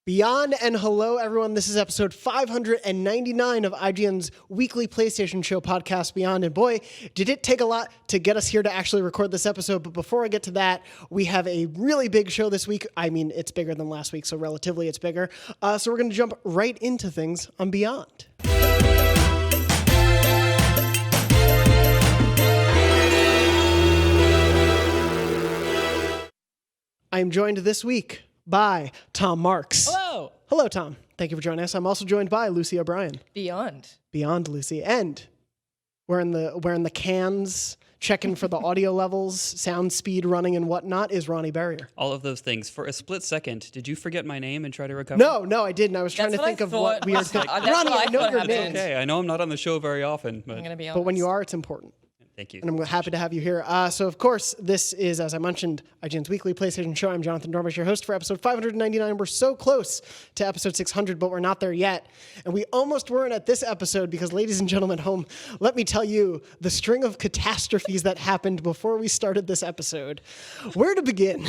Beyond and hello, everyone. This is episode 599 of IGN's weekly PlayStation show podcast, Beyond. And boy, did it take a lot to get us here to actually record this episode. But before I get to that, we have a really big show this week. I mean, it's bigger than last week, so relatively it's bigger. So we're going to jump right into things on Beyond. I am joined this week by Tom Marks. Hello. Hello, Tom. Thank you for joining us. I'm also joined by Lucy O'Brien. Beyond Lucy. And we're in the cans, checking for the audio levels, sound speed running and whatnot, is Ronnie Barrier. All of those things. For a split second, did you forget my name and try to recover? No, I didn't. I was trying to think of what we are doing. Ronnie, I know your name. Okay, I know I'm not on the show very often, but I'm gonna be honest. But when you are, it's important. Thank you. And I'm happy to have you here. So, of course, this is, as I mentioned, IGN's weekly PlayStation show. I'm Jonathan Dormish, your host for episode 599. We're so close to episode 600, but we're not there yet. And we almost weren't at this episode because, ladies and gentlemen at home, let me tell you the string of catastrophes that happened before we started this episode. Where to begin?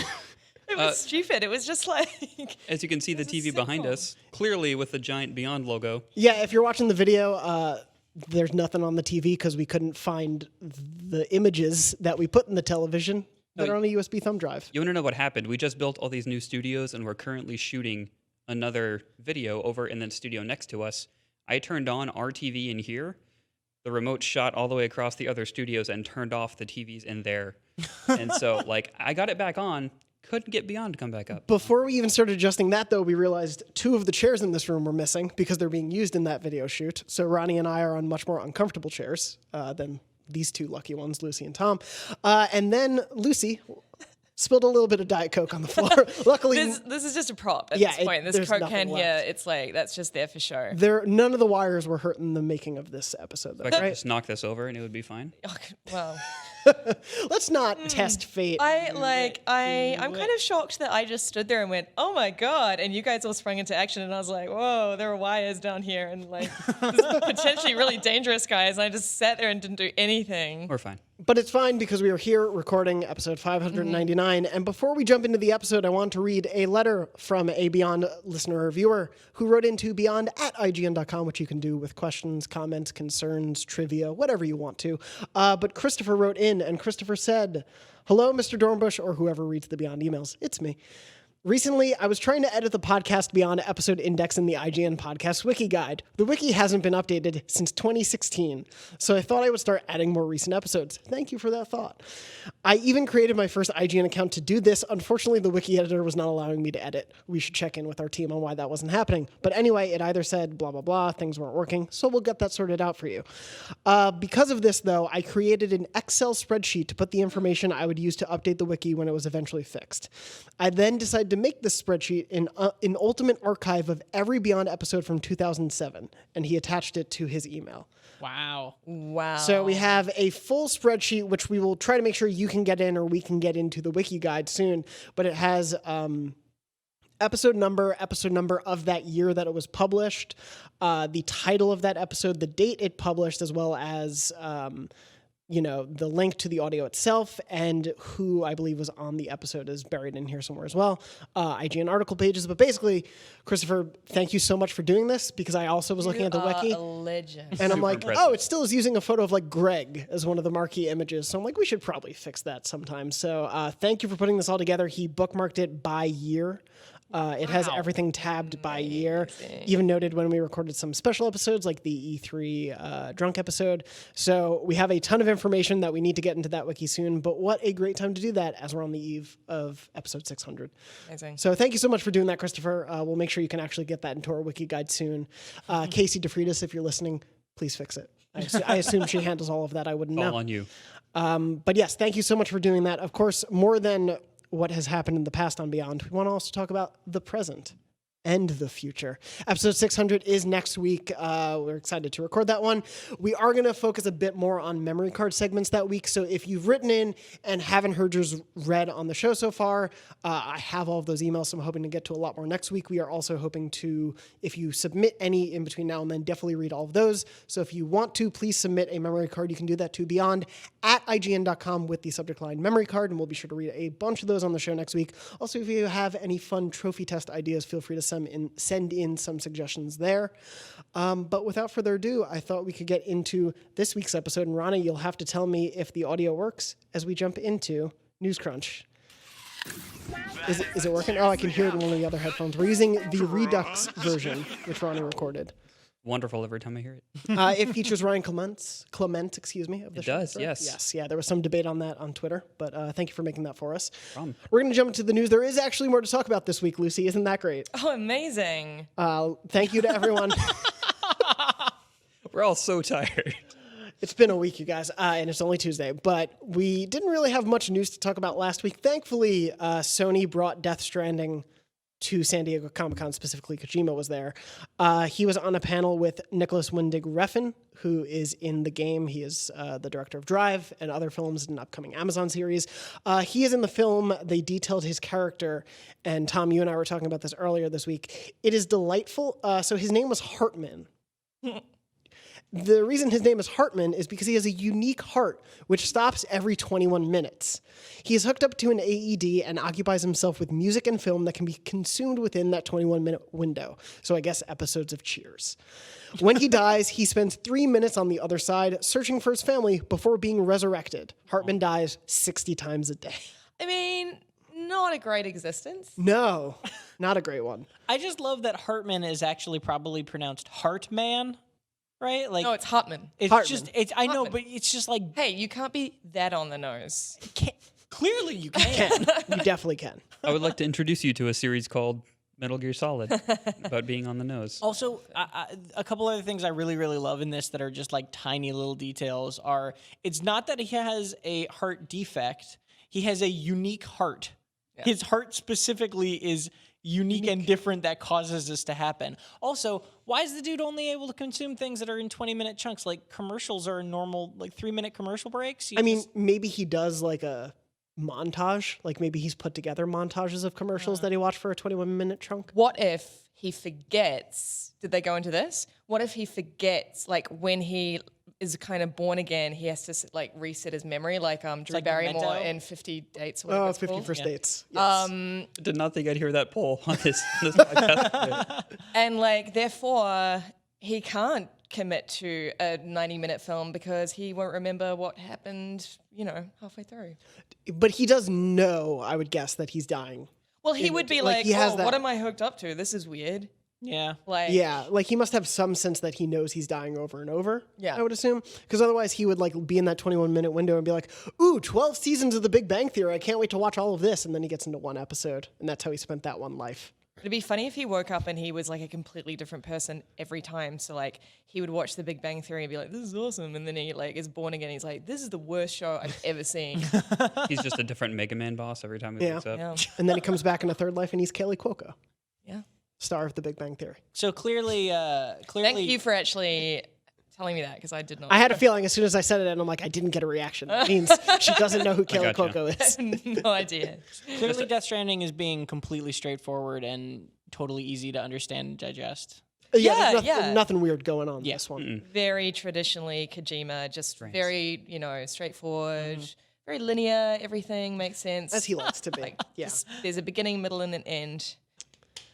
It was stupid. It was just like... As you can see, the TV behind us, clearly with the giant Beyond logo. Yeah, if you're watching the video... there's nothing on the TV because we couldn't find the images that we put in the television that are on a USB thumb drive. You want to know what happened? We just built all these new studios, and we're currently shooting another video over in the studio next to us. I turned on our TV in here. The remote shot all the way across the other studios and turned off the TVs in there. And so, I got it back on. Couldn't get Beyond to come back up. Before we even started adjusting that, though, we realized two of the chairs in this room were missing because they're being used in that video shoot. So Ronnie and I are on much more uncomfortable chairs than these two lucky ones, Lucy and Tom. And then Lucy spilled a little bit of Diet Coke on the floor. Luckily, this is just a prop at this point. This Coke can here, it's like, that's just there for show. None of the wires were hurt in the making of this episode, though, I could right? just knock this over and it would be fine. Well... Let's not test fate. I'm kind of shocked that I just stood there and went, oh my God, and you guys all sprung into action, and I was like, whoa, there are wires down here, and like, this is potentially really dangerous, guys, and I just sat there and didn't do anything. We're fine. But it's fine because we are here recording episode 599, and before we jump into the episode, I want to read a letter from a Beyond listener or viewer who wrote into beyond@ign.com, which you can do with questions, comments, concerns, trivia, whatever you want to. But Christopher wrote in, and Christopher said, "Hello, Mr. Dornbush," or whoever reads the Beyond emails. It's me. Recently, I was trying to edit the podcast Beyond episode index in the IGN podcast wiki guide. The wiki hasn't been updated since 2016, so I thought I would start adding more recent episodes. Thank you for that thought. I even created my first IGN account to do this. Unfortunately, the wiki editor was not allowing me to edit. We should check in with our team on why that wasn't happening. But anyway, it either said blah, blah, blah, things weren't working, so we'll get that sorted out for you. Because of this, though, I created an Excel spreadsheet to put the information I would use to update the wiki when it was eventually fixed. I then decided to make this spreadsheet an ultimate archive of every Beyond episode from 2007, and he attached it to his email. Wow. So we have a full spreadsheet, which we will try to make sure you can get in or we can get into the wiki guide soon, but it has episode number of that year that it was published, the title of that episode, the date it published, as well as the link to the audio itself, and who I believe was on the episode is buried in here somewhere as well. IGN article pages. But basically, Christopher, thank you so much for doing this, because I also was looking at the wiki. A legend. And I'm like, impressive. it still is using a photo of like Greg as one of the marquee images. So I'm like, we should probably fix that sometime. So thank you for putting this all together. He bookmarked it by year. It has everything tabbed by year. Even noted when we recorded some special episodes like the E3 drunk episode. So we have a ton of information that we need to get into that wiki soon. But what a great time to do that as we're on the eve of episode 600. Amazing. So thank you so much for doing that, Christopher. We'll make sure you can actually get that into our wiki guide soon. Casey DeFreitas, if you're listening, please fix it. I assume she handles all of that. I wouldn't know. All on you. But yes, thank you so much for doing that. Of course, more than what has happened in the past on Beyond, we want to also talk about the present and the future. Episode 600 is next week. We're excited to record that one. We are going to focus a bit more on memory card segments that week. So if you've written in and haven't heard yours read on the show so far, I have all of those emails, so I'm hoping to get to a lot more next week. We are also hoping to, if you submit any in between now and then, definitely read all of those. So if you want to, please submit a memory card. You can do that to beyond@ign.com with the subject line memory card, and we'll be sure to read a bunch of those on the show next week. Also, if you have any fun trophy test ideas, feel free to send in some suggestions there. But without further ado, I thought we could get into this week's episode. And Ronnie, you'll have to tell me if the audio works as we jump into News Crunch. Is it working? Oh, I can hear it in one of the other headphones. We're using the Redux version, which Ronnie recorded. Wonderful every time I hear it. It features Ryan Clement, excuse me. Of the show. Does, yes. Yes, yeah, there was some debate on that on Twitter, but thank you for making that for us. Problem. We're going to jump into the news. There is actually more to talk about this week, Lucy. Isn't that great? Oh, amazing. Thank you to everyone. We're all so tired. It's been a week, you guys, and it's only Tuesday, but we didn't really have much news to talk about last week. Thankfully, Sony brought Death Stranding to San Diego Comic-Con, specifically Kojima was there. He was on a panel with Nicholas Winding Refn, who is in the game. He is the director of Drive and other films in an upcoming Amazon series. He is in the film. They detailed his character, and Tom, you and I were talking about this earlier this week. It is delightful. So his name was Hartman. The reason his name is Hartman is because he has a unique heart, which stops every 21 minutes. He is hooked up to an AED and occupies himself with music and film that can be consumed within that 21-minute window. So I guess episodes of Cheers. When he dies, he spends 3 minutes on the other side searching for his family before being resurrected. Hartman dies 60 times a day. I mean, not a great existence. No, not a great one. I just love that Hartman is actually probably pronounced Hartman. Right? Like No, it's Hartman. it's Hartman. just it's I know, Hartman. but it's just like Hey, you can't be that on the nose. clearly you can. You definitely can. I would like to introduce you to a series called Metal Gear Solid about being on the nose. Also, a couple other things I really, really love in this that are just like tiny little details are it's not that he has a heart defect, he has a unique heart. Yeah. His heart specifically is unique and different that causes this to happen. Also, why is the dude only able to consume things that are in 20-minute chunks? Like commercials are normal, like 3-minute commercial breaks. I mean, maybe he does like a montage. Like maybe he's put together montages of commercials that he watched for a 21-minute chunk. What if he forgets? Did they go into this? What if he forgets, like when he is kind of born again, he has to like reset his memory, like Drew like Barrymore Memento? in 50 Dates. Or whatever Oh, it's 50 called. First Dates. Yes. I did not think I'd hear that poll on this podcast. And like, therefore, he can't commit to a 90-minute film because he won't remember what happened, halfway through. But he does know, I would guess, that he's dying. Well, he would be like, like, he has that- what am I hooked up to? This is weird. yeah. Like, Yeah, like he must have some sense that he knows he's dying over and over. Yeah. I would assume, because otherwise he would like be in that 21-minute window and be like, "Ooh, 12 seasons of The Big Bang Theory! I can't wait to watch all of this." And then he gets into one episode, and that's how he spent that one life. It'd be funny if he woke up and he was like a completely different person every time. So like he would watch The Big Bang Theory and be like, "This is awesome," and then he like is born again. He's like, "This is the worst show I've ever seen." He's just a different Mega Man boss every time he Yeah. wakes up. Yeah, And then he comes back in a third life, and he's Kaylee Cuoco, yeah. star of The Big Bang Theory. So clearly, Thank you for actually telling me that because I did not. I had a feeling as soon as I said it, and I'm like, I didn't get a reaction. That means she doesn't know who Kaylee gotcha. Cuoco is. no idea. Clearly, Death Stranding is being completely straightforward and totally easy to understand and digest. Yeah, there's yeah. nothing weird going on in this one. Very traditionally Kojima, just very straightforward, very linear. Everything makes sense. As he likes to be. Like, Yeah. just- there's a beginning, middle, and an end.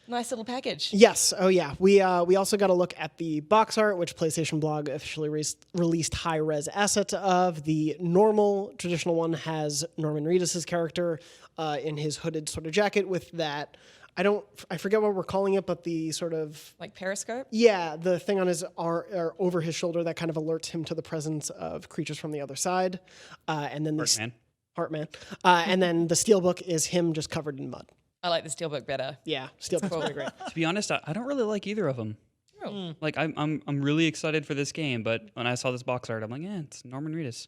Nice little package. Yes. Oh, yeah. We also got to look at the box art, which PlayStation Blog officially released high-res assets of. The normal, traditional one has Norman Reedus' character in his hooded sort of jacket with that. I forget what we're calling it, but the sort of Like Periscope. the thing on his arm or over his shoulder that kind of alerts him to the presence of creatures from the other side, and then Heartman, and then the steelbook is him just covered in mud. I like the Steelbook better. Yeah, steelbook's really great. To be honest, I don't really like either of them. Oh. Like I'm really excited for this game, but when I saw this box art, I'm like, it's Norman Reedus.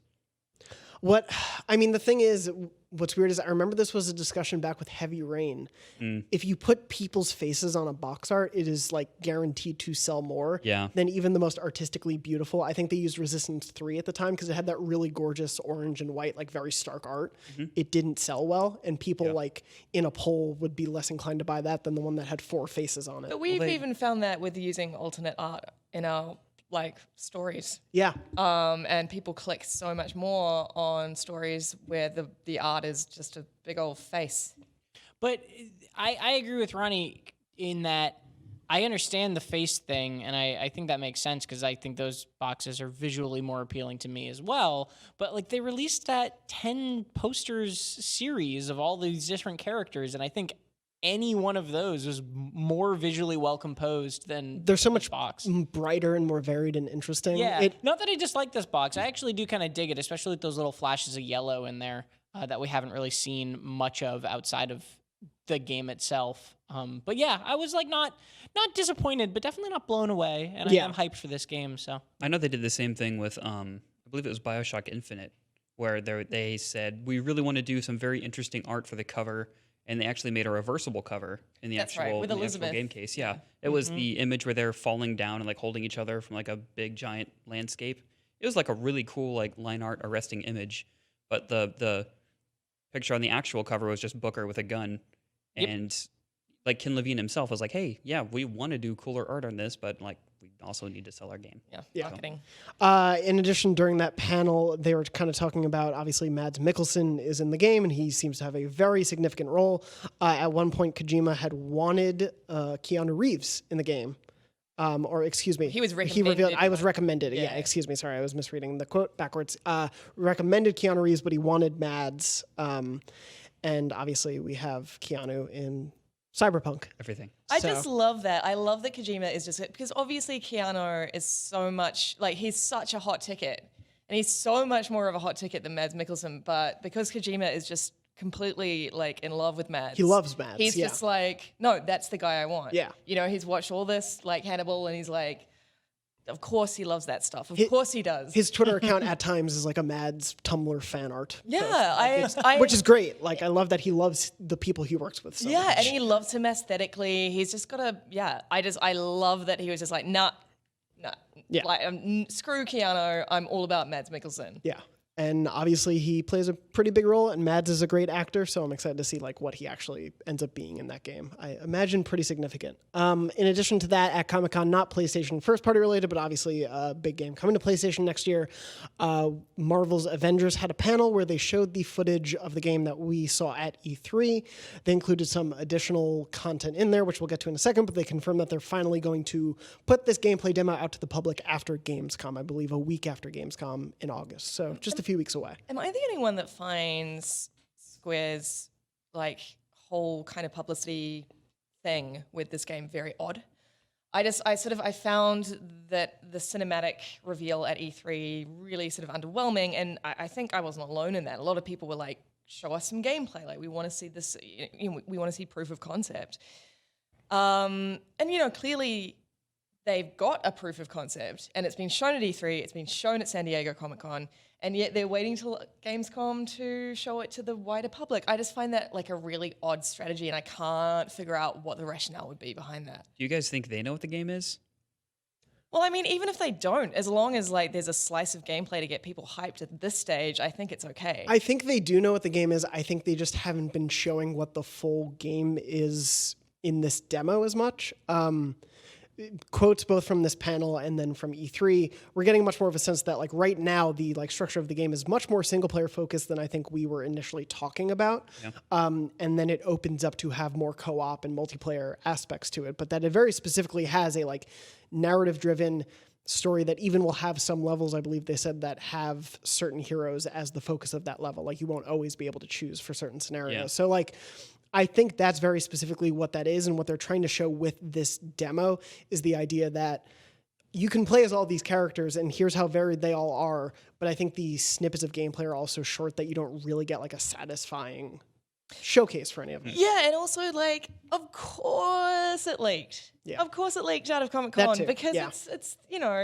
The thing is, what's weird is I remember this was a discussion back with Heavy Rain. If you put people's faces on a box art, it is like guaranteed to sell more than even the most artistically beautiful. I think they used Resistance 3 at the time because it had that really gorgeous orange and white, like very stark art. It didn't sell well, and people like in a poll would be less inclined to buy that than the one that had 4 faces on it. But we've even found that with using alternate art in our stories. Yeah. And people click so much more on stories where the art is just a big old face. But I agree with Ronnie. in that I understand the face thing, and I think that makes sense because I think those boxes are visually more appealing to me as well. But like they released that 10 posters series of all these different characters, and I think any one of those was more visually well composed than There's so this much box. brighter and more varied and interesting. Yeah, not that I dislike this box. I actually do kind of dig it, especially with those little flashes of yellow in there that we haven't really seen much of outside of the game itself. But yeah, I was like not disappointed, but definitely not blown away. And I am hyped for this game. So I know they did the same thing with I believe it was BioShock Infinite, where they said we really want to do some very interesting art for the cover, and they actually made a reversible cover in the That's actual, right, with in the actual Elizabeth. game case. Yeah, it was the image where they're falling down and like holding each other from like a big giant landscape. It was like a really cool like line art arresting image, but the picture on the actual cover was just Booker with a gun. And like Ken Levine himself was like, hey, yeah, we want to do cooler art on this, but like we also need to sell our game. Yeah, marketing. In addition, during that panel, they were kind of talking about, obviously, Mads Mikkelsen is in the game, and he seems to have a very significant role. At one point, Kojima had wanted Keanu Reeves in the game. Or excuse me, He was He recommended. revealed I was recommended. Yeah. Yeah. Excuse me. Sorry, I was misreading the quote backwards. Recommended Keanu Reeves, but he wanted Mads. And obviously, we have Keanu in Cyberpunk. Everything. I So- just love that. I love that Kojima is just because obviously Keanu is so much like he's such a hot ticket, and he's so much more of a hot ticket than Mads Mikkelsen. But because Kojima is just completely like in love with Mads, He loves Mads, He's yeah. just like, no, that's the guy I want. Yeah. you know, he's watched all this like Hannibal, and he's like, of course he loves that stuff. Of Hi- course he does. His Twitter account at times is like a Mads Tumblr fan art. yeah, post. I Which is great. Like, I love that he loves the people he works with so yeah, much. and he loves him aesthetically. He's just got a I love that he was just like, nah. Yeah. Like, screw Keanu. I'm all about Mads Mikkelsen. Yeah. And obviously he plays a pretty big role, and Mads is a great actor, so I'm excited to see like what he actually ends up being in that game. I imagine pretty significant. In addition to that, at Comic-Con, not PlayStation first party related, but obviously a big game coming to PlayStation next year, Marvel's Avengers had a panel where they showed the footage of the game that we saw at E3. They included some additional content in there, which we'll get to in a second, but they confirmed that they're finally going to put this gameplay demo out to the public after Gamescom, I believe a week after Gamescom in August. So just a few weeks away. Am I the only one that finds Square's like whole kind of publicity thing with this game very odd? I found that the cinematic reveal at E3 really sort of underwhelming, and I think I wasn't alone in that. A lot of people were like, show us some gameplay, like we want to see this, we want to see proof of concept. And clearly they've got a proof of concept, and it's been shown at E3, it's been shown at San Diego Comic-Con, and yet they're waiting till Gamescom to show it to the wider public. I just find that like a really odd strategy, and I can't figure out what the rationale would be behind that. Do you guys think they know what the game is? Well, I mean, even if they don't, as long as like there's a slice of gameplay to get people hyped at this stage, I think it's okay. I think they do know what the game is. I think they just haven't been showing what the full game is in this demo as much. Quotes both from this panel and then from E3, we're getting much more of a sense that like right now the like structure of the game is much more single player focused than I think we were initially talking about. Yeah. And then it opens up to have more co-op and multiplayer aspects to it, but that it very specifically has a like narrative driven story that even will have some levels, I believe they said, that have certain heroes as the focus of that level. Like you won't always be able to choose for certain scenarios. Yeah. So like I think that's very specifically what that is, and what they're trying to show with this demo is the idea that you can play as all these characters, and here's how varied they all are, but I think the snippets of gameplay are also short that you don't really get like a satisfying showcase for any of them. Yeah, and also like, of course it leaked. Yeah. Of course it leaked out of That Comic-Con too, because yeah. it's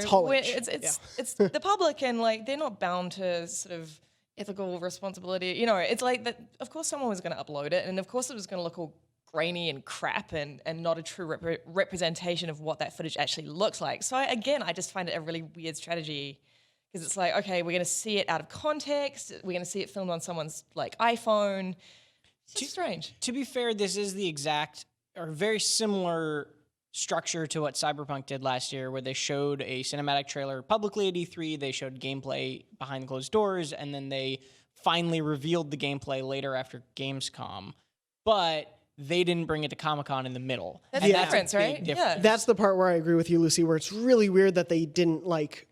haulage, it's the public, and like they're not bound to sort of ethical responsibility. It's like that. Of course, someone was going to upload it, and of course, it was going to look all grainy and crap, and not a true representation of what that footage actually looks like. So I just find it a really weird strategy, because it's like, okay, we're going to see it out of context. We're going to see it filmed on someone's like iPhone. It's just strange. To be fair, this is the exact or very similar structure to what Cyberpunk did last year, where they showed a cinematic trailer publicly at E3, they showed gameplay behind closed doors, and then they finally revealed the gameplay later after Gamescom. But they didn't bring it to Comic-Con in the middle. That's And the a difference, big right? difference. Yeah. That's the part where I agree with you, Lucy, where it's really weird that they didn't like.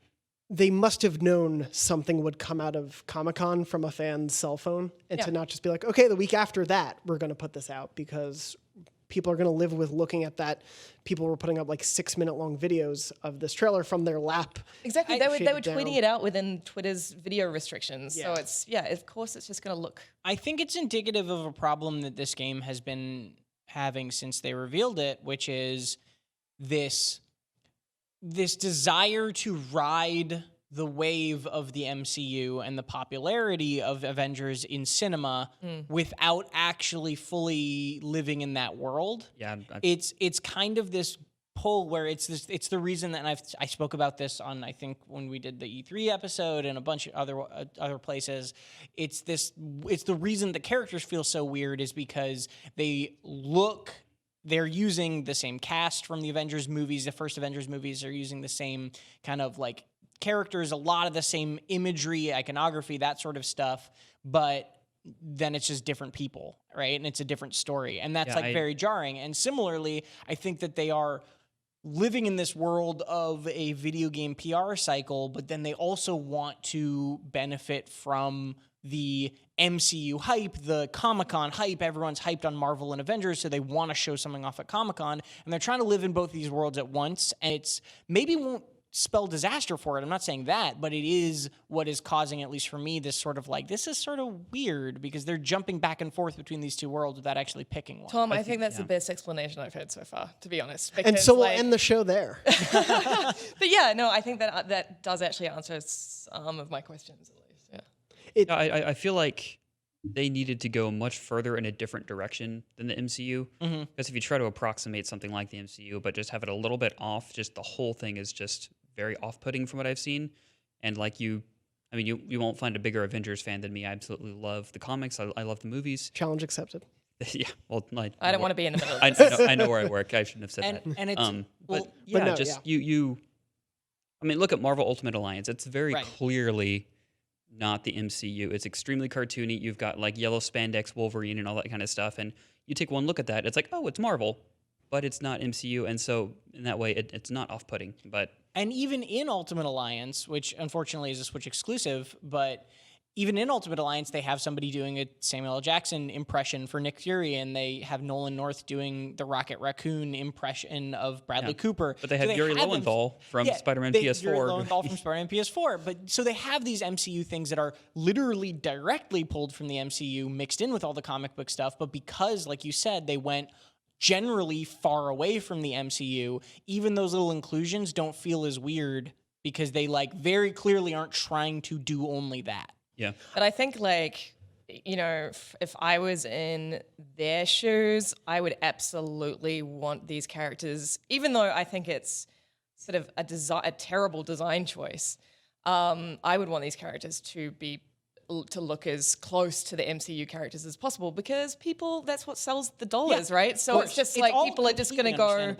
They must have known something would come out of Comic-Con from a fan's cell phone, and to not just be like, okay, the week after that, we're going to put this out, because people are going to live with looking at that. People were putting up like 6-minute long videos of this trailer from their lap. Exactly. They were shaded tweeting down. it out within Twitter's video restrictions. Yeah. So it's, of course it's just going to look. I think it's indicative of a problem that this game has been having since they revealed it, which is this desire to ride the wave of the MCU and the popularity of Avengers in cinema without actually fully living in that world. Yeah, It's kind of this pull where it's the reason that I spoke about this on, I think, when we did the E3 episode and a bunch of other places. It's the reason the characters feel so weird is because they're using the same cast from the Avengers movies. The first Avengers movies are using the same kind of like characters, a lot of the same imagery, iconography, that sort of stuff, but then it's just different people, right? And it's a different story. And that's very jarring. And similarly, I think that they are living in this world of a video game PR cycle, but then they also want to benefit from the MCU hype, the Comic-Con hype. Everyone's hyped on Marvel and Avengers, so they want to show something off at Comic-Con. And they're trying to live in both these worlds at once. And it's maybe won't spell disaster for it. I'm not saying that, but it is what is causing, at least for me, this sort of like, this is sort of weird because they're jumping back and forth between these two worlds without actually picking one. Tom, I think that's the best explanation I've heard so far, to be honest. And so we'll end the show there. But yeah, no, I think that does actually answer some of my questions, at least. Yeah. I feel like they needed to go much further in a different direction than the MCU. Because if you try to approximate something like the MCU, but just have it a little bit off, just the whole thing is just very off-putting from what I've seen. And like you won't find a bigger Avengers fan than me. I absolutely love the comics. I love the movies. Challenge accepted. Yeah, well, I don't want to be in the middle of this. I know where I work. I shouldn't have said that. And it's, but no, just you. I mean, look at Marvel Ultimate Alliance. It's very clearly not the MCU. It's extremely cartoony. You've got like yellow spandex Wolverine and all that kind of stuff. And you take one look at that, it's like, oh, it's Marvel, but it's not MCU. And so in that way, it's not off-putting. And even in Ultimate Alliance, which unfortunately is a Switch exclusive, but even in Ultimate Alliance, they have somebody doing a Samuel L. Jackson impression for Nick Fury, and they have Nolan North doing the Rocket Raccoon impression of Bradley Cooper. But they had Yuri Lowenthal from Spider-Man PS4. Yuri Lowenthal from Spider-Man PS4. But so they have these MCU things that are literally directly pulled from the MCU, mixed in with all the comic book stuff. But because, like you said, they went generally far away from the MCU, even those little inclusions don't feel as weird because they like very clearly aren't trying to do only that. Yeah. But I think, like, you know, if I was in their shoes, I would absolutely want these characters, even though I think it's sort of a terrible design choice, I would want these characters to look as close to the MCU characters as possible because that's what sells the dollars, right? So it's just like people are just going to go,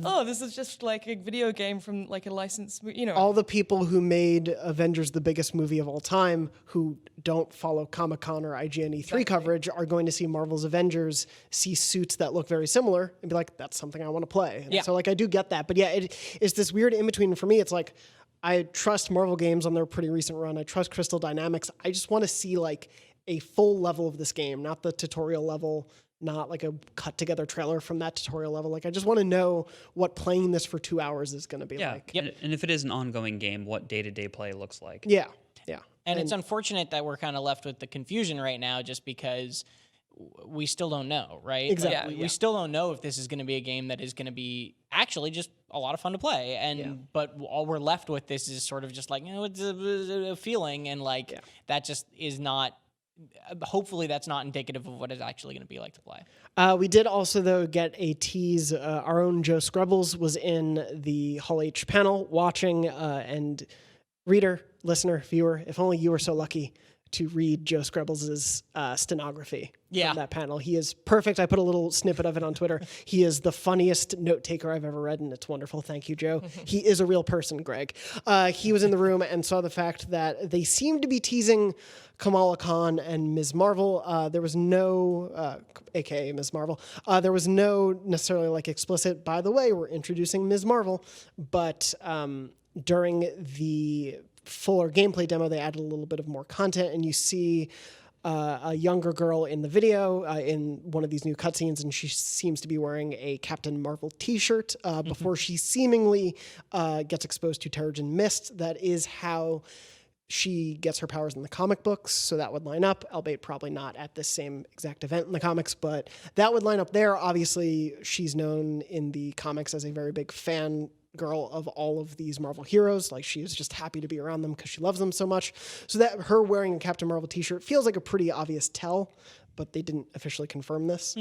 oh, this is just like a video game from like a licensed, you know. All the people who made Avengers the biggest movie of all time who don't follow Comic-Con or IGN E3 coverage are going to see Marvel's Avengers, see suits that look very similar and be like, that's something I want to play. And so like I do get that. But yeah, it's this weird in-between for me. It's like, I trust Marvel games on their pretty recent run. I trust Crystal Dynamics. I just want to see like a full level of this game, not the tutorial level, not like a cut together trailer from that tutorial level. Like I just want to know what playing this for 2 hours is going to be like. And if it is an ongoing game, what day-to-day play looks like. Yeah. And it's unfortunate that we're kind of left with the confusion right now just because we still don't know, right? Exactly. Like, we still don't know if this is going to be a game that is going to be actually just a lot of fun to play. But all we're left with this is sort of just like, it's a feeling, and like that just is not. Hopefully, that's not indicative of what it's actually going to be like to play. We did also, though, get a tease. Our own Joe Scrubbles was in the Hall H panel watching, and reader, listener, viewer, if only you were so lucky to read Joe Screbbles' stenography Yeah. from that panel. He is perfect. I put a little snippet of it on Twitter. He is the funniest note taker I've ever read, and it's wonderful. Thank you, Joe. He is a real person, Greg. He was in the room and saw the fact that they seemed to be teasing Kamala Khan and Ms. Marvel. There was no, aka Ms. Marvel, there was no necessarily like explicit, by the way, we're introducing Ms. Marvel, but during the fuller gameplay demo, they added a little bit of more content, and you see a younger girl in the video in one of these new cutscenes, and she seems to be wearing a Captain Marvel t-shirt before she seemingly gets exposed to Terrigen Mist. That is how she gets her powers in the comic books, so that would line up, albeit probably not at this same exact event in the comics, but that would line up there. Obviously, she's known in the comics as a very big fan girl of all of these Marvel heroes. Like, she is just happy to be around them because she loves them so much. So that her wearing a Captain Marvel t-shirt feels like a pretty obvious tell, but they didn't officially confirm this.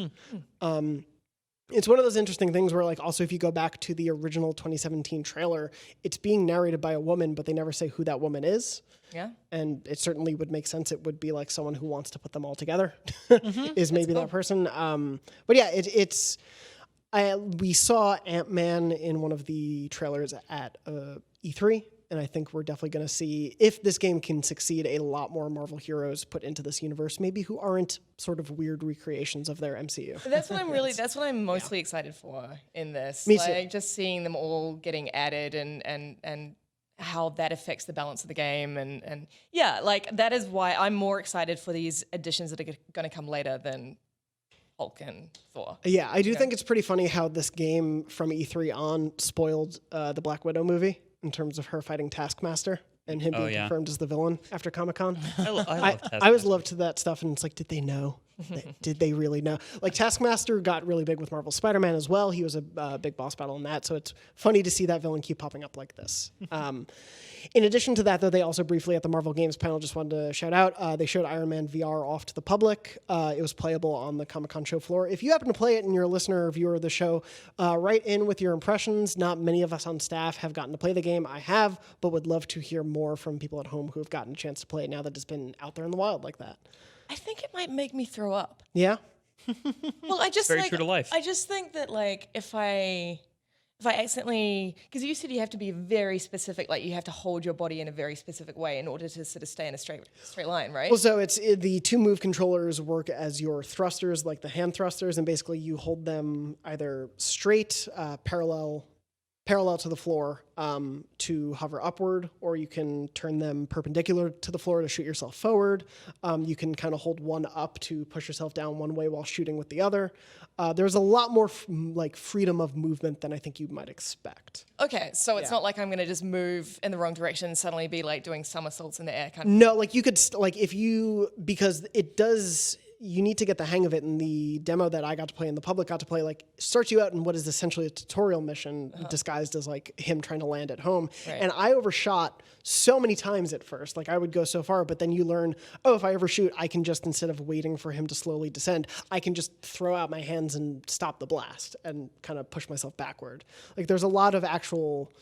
It's one of those interesting things where, like, also if you go back to the original 2017 trailer, it's being narrated by a woman, but they never say who that woman is. Yeah. And it certainly would make sense. It would be like someone who wants to put them all together is maybe that person. But yeah, we saw Ant-Man in one of the trailers at E3, and I think we're definitely going to see, if this game can succeed, a lot more Marvel heroes put into this universe, maybe who aren't sort of weird recreations of their MCU. That's what I'm mostly excited for in this. Me too. Like, just seeing them all getting added and how that affects the balance of the game. And yeah, like, that is why I'm more excited for these additions that are going to come later than Hulk and Thor. Yeah, I do think it's pretty funny how this game from E3 on spoiled the Black Widow movie in terms of her fighting Taskmaster and him being confirmed as the villain after Comic-Con. I love Taskmaster. I always loved that stuff, and it's like, did they know? Did they really know? Like, Taskmaster got really big with Marvel Spider-Man as well. He was a big boss battle in that, so it's funny to see that villain keep popping up like this. In addition to that, though, they also briefly at the Marvel Games panel, just wanted to shout out, they showed Iron Man VR off to the public. It was playable on the Comic-Con show floor. If you happen to play it and you're a listener or viewer of the show, write in with your impressions. Not many of us on staff have gotten to play the game. I have, but would love to hear more from people at home who have gotten a chance to play it now that it's been out there in the wild like that. I think it might make me throw up. Yeah? Well, I just Very true to life. I just think that, like, if I accidentally, because you said you have to be very specific, like you have to hold your body in a very specific way in order to sort of stay in a straight line, right? Well, so the two move controllers work as your thrusters, like the hand thrusters, and basically you hold them either straight, parallel to the floor to hover upward, or you can turn them perpendicular to the floor to shoot yourself forward. You can kind of hold one up to push yourself down one way while shooting with the other. There's a lot more like freedom of movement than I think you might expect. Okay, so it's not like I'm going to just move in the wrong direction and suddenly be like doing somersaults in the air. No, like you could, because it does, you need to get the hang of it. In the demo that I got to play and the public got to play, like, starts you out in what is essentially a tutorial mission disguised as like him trying to land at home. Right. And I overshot so many times at first. Like, I would go so far, but then you learn, oh, if I overshoot, I can just, instead of waiting for him to slowly descend, I can just throw out my hands and stop the blast and kind of push myself backward. Like, there's a lot of actual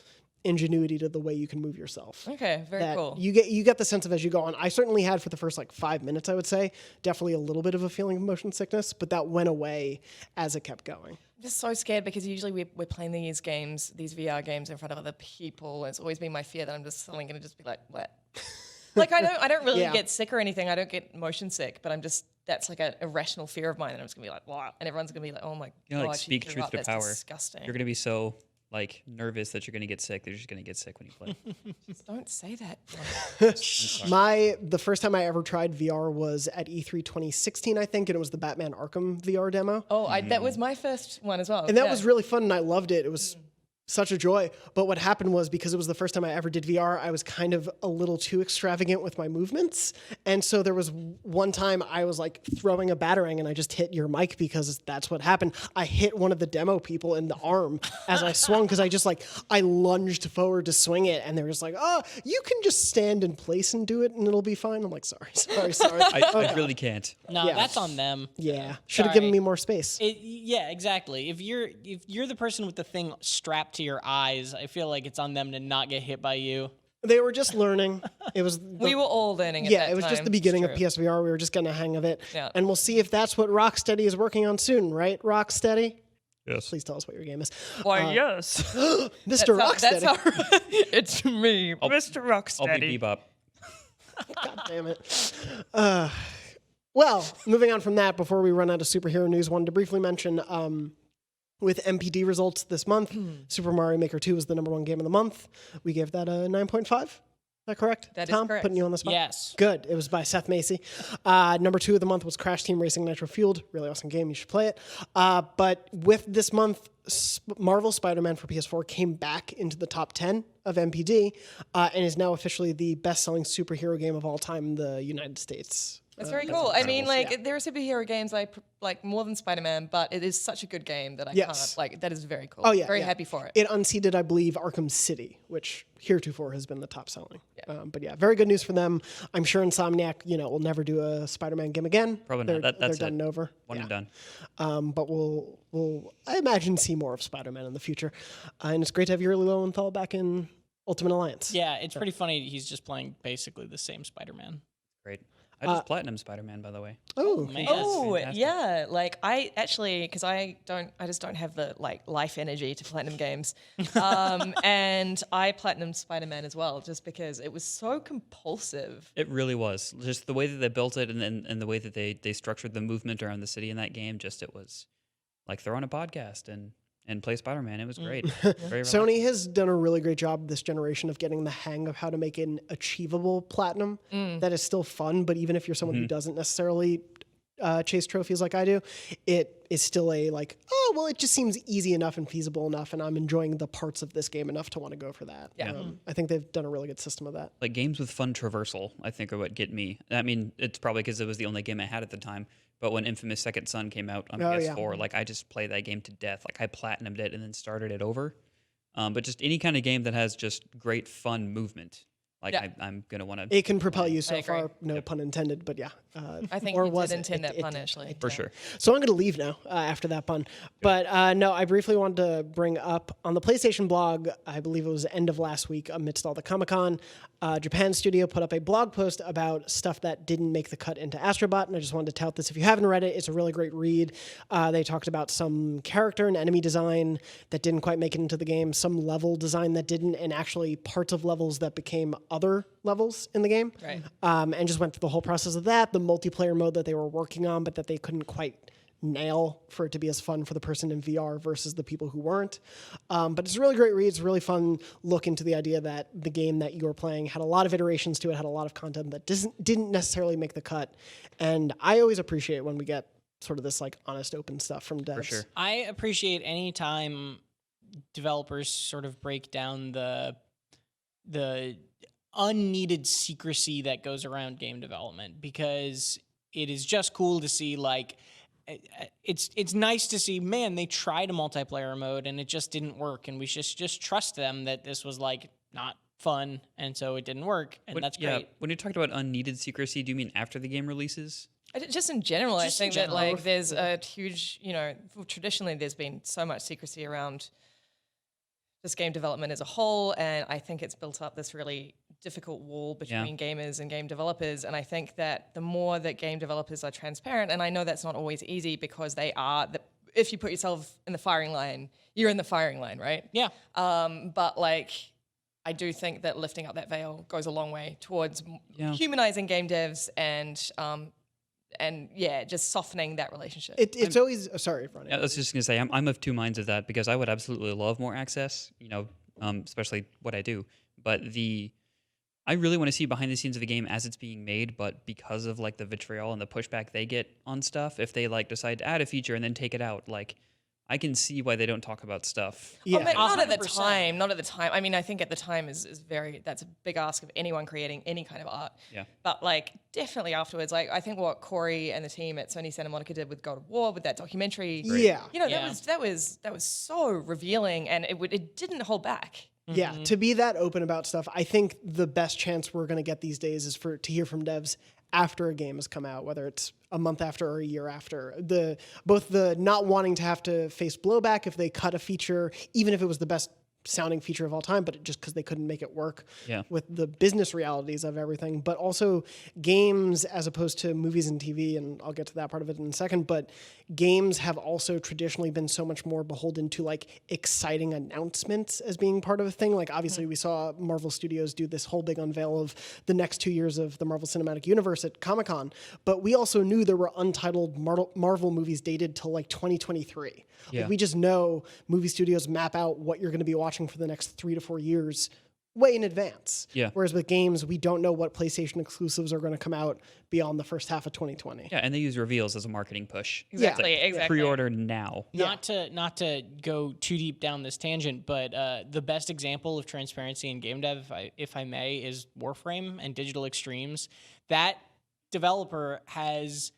ingenuity to the way you can move yourself. Okay, very cool. You get the sense of as you go on. I certainly had for the first like 5 minutes, I would say, definitely a little bit of a feeling of motion sickness, but that went away as it kept going. I'm just so scared because usually we're playing these games, these VR games in front of other people. And it's always been my fear that I'm just suddenly going to just be like, what? Like, I don't really get sick or anything. I don't get motion sick, but that's like an irrational fear of mine. And I'm just going to be like, wow. And everyone's going to be like, oh my God. Like, speak truth to power. Disgusting. You're going to be so like nervous that you're going to get sick. They're just going to get sick when you play. Just don't say that. The first time I ever tried VR was at E3 2016, I think, and it was the Batman Arkham VR demo. Oh, that was my first one as well. And that was really fun, and I loved it. It was such a joy. But what happened was, because it was the first time I ever did VR, I was kind of a little too extravagant with my movements. And so there was one time I was like throwing a batarang and I just hit your mic because that's what happened. I hit one of the demo people in the arm as I swung because I lunged forward to swing it, and they were just like, oh, you can just stand in place and do it and it'll be fine. I'm like, sorry. I really can't. No, that's on them. Yeah. Should have given me more space. Yeah, exactly. If you're the person with the thing strapped to your eyes, I feel like it's on them to not get hit by you. They were just learning. It was We were all learning at that it was just time. the beginning of It's true. PSVR. We were just getting a hang of it. Yeah. And we'll see if that's what Rocksteady is working on soon, right? Rocksteady? Yes. Please tell us what your game is. Why, yes. Mr. Rocksteady. That's how, it's me, Mr. Rocksteady. I'll be Bebop. God damn it. Well, moving on from that, before we run out of superhero news, wanted to briefly mention with MPD results this month, Super Mario Maker 2 was the #1 game of the month. We gave that a 9.5. Is that correct? That is Tom, correct. putting you on the spot? Yes. Good. It was by Seth Macy. #2 of the month was Crash Team Racing Nitro Fueled. Really awesome game. You should play it. But with this month, Marvel Spider-Man for PS4 came back into the top 10 of MPD and is now officially the best-selling superhero game of all time in the United States. That's very cool. I mean, like, Yeah. there are superhero games I like more than Spider-Man, but it is such a good game that I Yes. can't, like, that is very cool. Oh, yeah. Very yeah. happy for it. It unseated, I believe, Arkham City, which heretofore has been the top selling. But yeah, very good news for them. I'm sure Insomniac, will never do a Spider-Man game again. Probably They're, not. That's they're done it. and over. One and done. But we'll, I imagine, see more of Spider-Man in the future. And it's great to have Yuri Lowenthal back in Ultimate Alliance. Yeah, it's pretty funny. He's just playing basically the same Spider-Man. Great. I just platinum Spider-Man, by the way. Oh, man. Oh fantastic. yeah, like I actually, because I just don't have the like life energy to platinum games, and I platinumed Spider-Man as well, just because it was so compulsive. It really was. Just the way that they built it and the way that they structured the movement around the city in that game, it was like throw on a podcast and play Spider-Man. It was great. Very Sony has done a really great job this generation of getting the hang of how to make an achievable platinum that is still fun, but even if you're someone who doesn't necessarily chase trophies like I do, it is still it just seems easy enough and feasible enough, and I'm enjoying the parts of this game enough to want to go for that. Yeah. I think they've done a really good system of that. like games with fun traversal, I think, are what get me. I mean, it's probably because it was the only game I had at the time. But when Infamous Second Son came out on PS4, like I just played that game to death. Like I platinumed it and then started it over. But just any kind of game that has just great fun movement, like I'm gonna want to. It can propel you so I agree. far, no pun intended, but yeah. I think or you was did it? intend It- that it pun did. actually. For sure. So I'm going to leave now after that pun. But no, I briefly wanted to bring up on the PlayStation blog, I believe it was end of last week, amidst all the Comic-Con, Japan Studio put up a blog post about stuff that didn't make the cut into Astrobot, and I just wanted to tout this. If you haven't read it, it's a really great read. They talked about some character and enemy design that didn't quite make it into the game, some level design that didn't, and actually parts of levels that became other levels in the game. Right. And just went through the whole process of that, the multiplayer mode that they were working on, but that they couldn't quite nail for it to be as fun for the person in VR versus the people who weren't. But it's a really great read. It's a really fun look into the idea that the game that you were playing had a lot of iterations to it, had a lot of content that didn't necessarily make the cut. And I always appreciate when we get sort of this like honest, open stuff from devs. For sure. I appreciate any time developers sort of break down the unneeded secrecy that goes around game development, because it is just cool to see like it's nice to see, man, they tried a multiplayer mode and it just didn't work, and we should just trust them that this was like not fun and so it didn't work, and that's great. Yeah, when you talked about unneeded secrecy, do you mean after the game releases? Just in general, Just I in think that general. like there's a huge, traditionally there's been so much secrecy around just game development as a whole, and I think it's built up this really difficult wall between gamers and game developers. And I think that the more that game developers are transparent, and I know that's not always easy because they are, if you put yourself in the firing line, you're in the firing line, right? Yeah. But like, I do think that lifting up that veil goes a long way towards humanizing game devs and just softening that relationship. It's always sorry, Ronnie. I was just gonna say I'm of two minds of that, because I would absolutely love more access, especially what I do. But I really want to see behind the scenes of the game as it's being made, but because of like the vitriol and the pushback they get on stuff, if they like decide to add a feature and then take it out, like I can see why they don't talk about stuff. Yeah. Not at the 100%. time. Not at the time. I mean, I think at the time is that's a big ask of anyone creating any kind of art. Yeah. But like definitely afterwards, like I think what Corey and the team at Sony Santa Monica did with God of War, with that documentary, Yeah. that was so revealing, and it didn't hold back. Yeah, to be that open about stuff, I think the best chance we're going to get these days is to hear from devs after a game has come out, whether it's a month after or a year after. Both the not wanting to have to face blowback if they cut a feature, even if it was the best sounding feature of all time, but just because they couldn't make it work Yeah. with the business realities of everything. But also games, as opposed to movies and TV, and I'll get to that part of it in a second, but games have also traditionally been so much more beholden to like exciting announcements as being part of a thing. Like obviously we saw Marvel Studios do this whole big unveil of the next 2 years of the Marvel Cinematic Universe at Comic-Con, but we also knew there were untitled Marvel movies dated till like 2023. Yeah. Like we just know movie studios map out what you're going to be watching for the next 3 to 4 years way in advance. Yeah. Whereas with games, we don't know what PlayStation exclusives are going to come out beyond the first half of 2020. Yeah, and they use reveals as a marketing push. Exactly, It's like, exactly. Pre-order now. Not to go too deep down this tangent, but the best example of transparency in game dev, if I may, is Warframe and Digital Extremes. That developer has,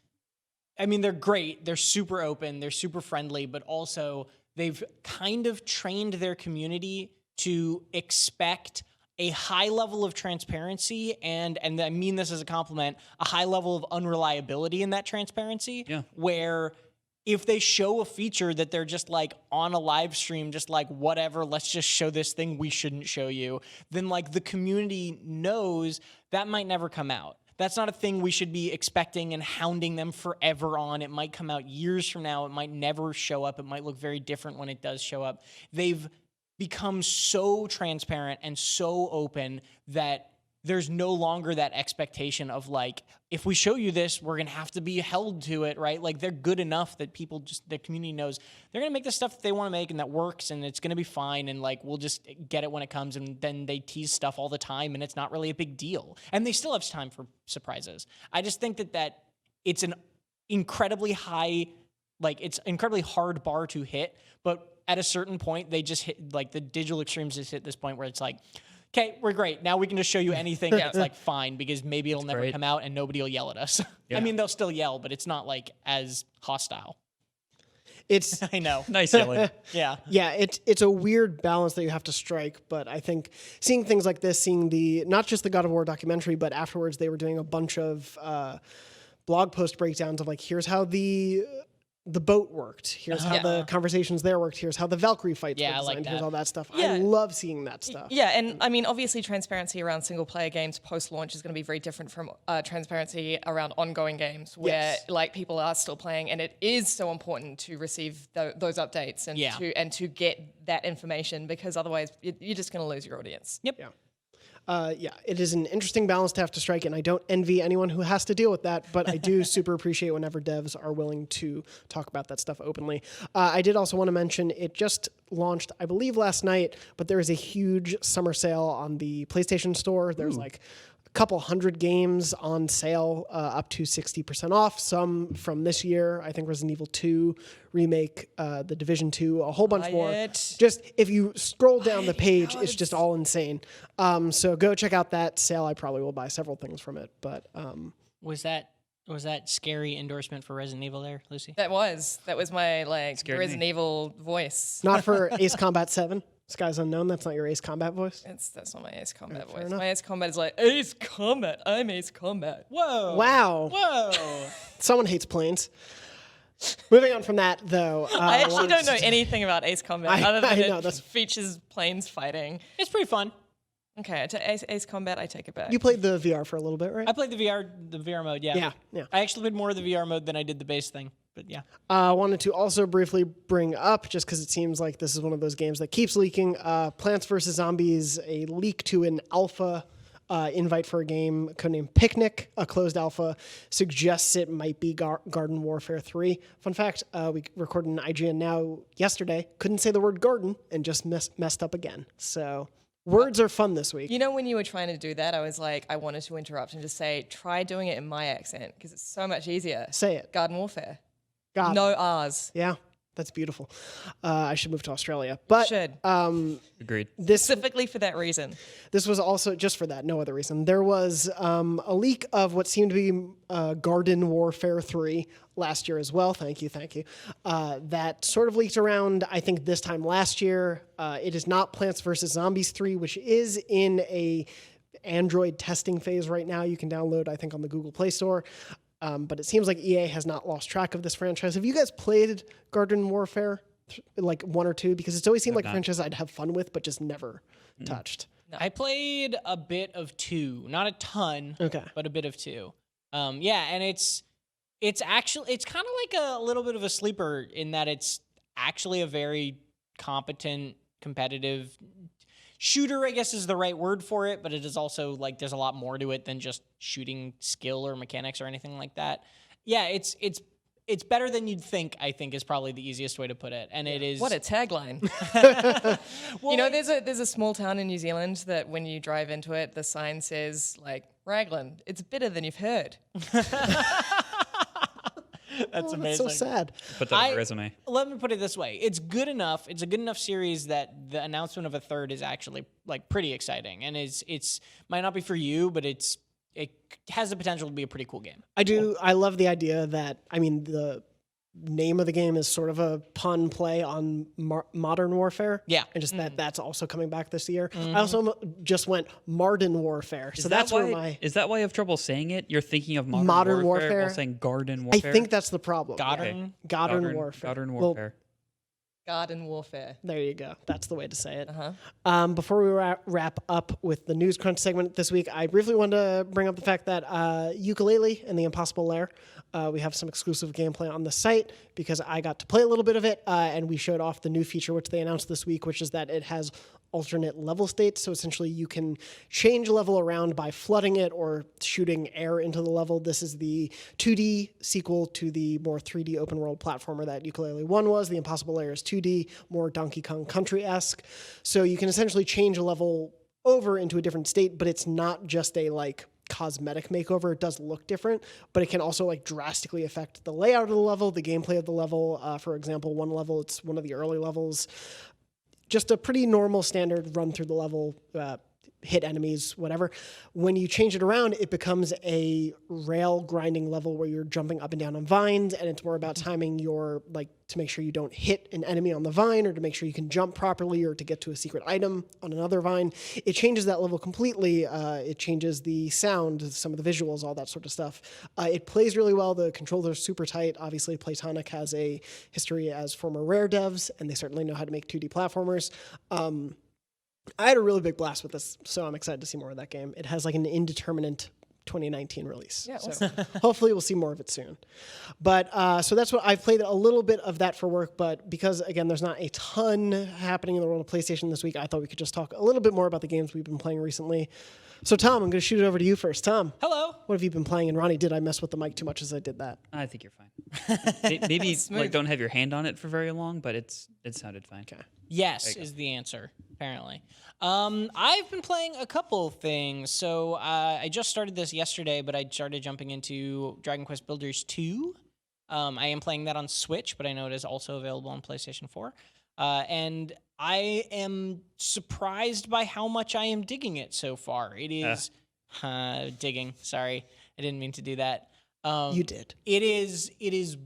I mean, they're great. They're super open. They're super friendly, but also they've kind of trained their community to expect a high level of transparency and I mean this as a compliment, a high level of unreliability in that transparency. Yeah. Where if they show a feature that they're just like on a live stream, just like whatever, let's just show this thing we shouldn't show you, then like the community knows that might never come out. That's not a thing we should be expecting and hounding them forever on. It might come out years from now. It might never show up. It might look very different when it does show up. They've become so transparent and so open that there's no longer that expectation of like, if we show you this, we're going to have to be held to it, right? Like they're good enough that people just, the community knows they're going to make the stuff that they want to make and that works and it's going to be fine. And like, we'll just get it when it comes. And then they tease stuff all the time and it's not really a big deal. And they still have time for surprises. I just think that it's an incredibly high, like it's incredibly hard bar to hit, but at a certain point, they just hit, like the Digital Extremes just hit this point where it's like, okay, we're great. Now we can just show you anything that's like fine because maybe it'll never great. come out and nobody will yell at us. Yeah. I mean, they'll still yell, but it's not like as hostile. It's I know. Nice yelling. Yeah. yeah, it's a weird balance that you have to strike, but I think seeing things like this, seeing the not just the God of War documentary, but afterwards they were doing a bunch of blog post breakdowns of like, here's how the boat worked. Here's how the conversations there worked. Here's how the Valkyrie fights were I designed. like that. Here's all that stuff. Yeah. I love seeing that stuff. Yeah, and I mean, obviously, transparency around single-player games post-launch is going to be very different from transparency around ongoing games, where Yes. like people are still playing, and it is so important to receive those updates and to get that information because otherwise you're just going to lose your audience. Yep. Yeah. Yeah, it is an interesting balance to have to strike, and I don't envy anyone who has to deal with that, but I do super appreciate whenever devs are willing to talk about that stuff openly. I did also want to mention, it just launched, I believe, last night, but there is a huge summer sale on the PlayStation Store. There's like a couple hundred games on sale, up to 60% off. Some from this year, I think Resident Evil 2 remake, The Division 2, a whole bunch more. Just if you scroll down the page, it's just all insane. So go check out that sale. I probably will buy several things from it. But Was that scary endorsement for Resident Evil there, Lucy? That was my like Scared Resident me. Evil voice. not for Ace Combat 7. Skies Unknown. That's not your Ace Combat voice. That's not my Ace Combat fair voice. enough. My Ace Combat is like Ace Combat. I'm Ace Combat. Whoa. Wow. Whoa. Someone hates planes. Moving on from that, though. I actually don't know anything about Ace Combat other than I know, it that's- features planes fighting. It's pretty fun. Okay, Ace Combat, I take it back. You played the VR for a little bit, right? I played the VR mode, yeah. Yeah. I actually played more of the VR mode than I did the base thing, but yeah. I wanted to also briefly bring up, just because it seems like this is one of those games that keeps leaking, Plants vs. Zombies, a leak to an alpha invite for a game codenamed Picnic, a closed alpha, suggests it might be Garden Warfare 3. Fun fact, we recorded an IGN Now yesterday, couldn't say the word garden, and just messed up again. So words are fun this week. You know, when you were trying to do that, I was like, I wanted to interrupt and just say, try doing it in my accent because it's so much easier. Say it. Garden Warfare. God. No R's. Yeah, that's beautiful. I should move to Australia. But Should. Agreed. Specifically for that reason. this was also just for that, no other reason. There was a leak of what seemed to be Garden Warfare 3 last year as well. Thank you. That sort of leaked around, I think, this time last year. It is not Plants vs. Zombies 3, which is in a Android testing phase right now. You can download, I think, on the Google Play Store. But it seems like EA has not lost track of this franchise. Have you guys played Garden Warfare like 1 or 2? Because it's always seemed like a not. franchise I'd have fun with, but just never touched. I played a bit of 2, not a ton, Okay. but a bit of 2. And it's actually kind of like a little bit of a sleeper in that it's actually a very competent, competitive shooter, I guess is the right word for it, but it is also like there's a lot more to it than just shooting skill or mechanics or anything like that. Yeah, it's better than you'd think, I think is probably the easiest way to put it. And it is What a tagline. well, You know, there's a small town in New Zealand that when you drive into it, the sign says, like, Raglan, it's better than you've heard. that's That's amazing. so sad. Put that on your resume. Let me put it this way. It's good enough. It's a good enough series that the announcement of a third is actually like pretty exciting. And it's might not be for you, but it has the potential to be a pretty cool game. I love the idea that, I mean, the name of the game is sort of a pun play on Modern Warfare. Yeah. And just that's also coming back this year. I also just went Marden Warfare. So that's where my... Is that why you have trouble saying it? You're thinking of Modern Warfare while saying Garden I Warfare? think that's the problem. Garden? Garden Warfare. Garden Well, Warfare. Garden warfare. there you go. That's the way to say it. Uh-huh. Before we wrap up with the News Crunch segment this week, I briefly wanted to bring up the fact that Yooka-Laylee and the Impossible Lair, we have some exclusive gameplay on the site because I got to play a little bit of it, and we showed off the new feature which they announced this week, which is that it has alternate level states. So essentially you can change level around by flooding it or shooting air into the level. This is the 2D sequel to the more 3D open world platformer that Yooka-Laylee 1 was. The Impossible Lair is 2D, more Donkey Kong Country-esque. So you can essentially change a level over into a different state, but it's not just a like cosmetic makeover. It does look different, but it can also like drastically affect the layout of the level, the gameplay of the level. For example, one level, it's one of the early levels, just a pretty normal standard run through the level, hit enemies, whatever. When you change it around, it becomes a rail grinding level where you're jumping up and down on vines, and it's more about timing your, like, to make sure you don't hit an enemy on the vine or to make sure you can jump properly or to get to a secret item on another vine. It changes that level completely. It changes the sound, some of the visuals, all that sort of stuff. It plays really well. The controls are super tight. Obviously, Playtonic has a history as former Rare devs, and they certainly know how to make 2D platformers. I had a really big blast with this, so I'm excited to see more of that game. It has like an indeterminate 2019 release. Yeah, so awesome. hopefully we'll see more of it soon. But so that's what I've played a little bit of that for work, but because again, there's not a ton happening in the world of PlayStation this week, I thought we could just talk a little bit more about the games we've been playing recently. So Tom, I'm going to shoot it over to you first. Tom, Hello. what have you been playing? And Ronnie, did I mess with the mic too much as I did that? I think you're fine. Maybe Smooth. like don't have your hand on it for very long, but it sounded fine. Okay. Yes is the answer, apparently. I've been playing a couple things. So I just started this yesterday, but I started jumping into Dragon Quest Builders 2. I am playing that on Switch, but I know it is also available on PlayStation 4. And I am surprised by how much I am digging it so far. It is digging. Sorry, I didn't mean to do that. You did. It is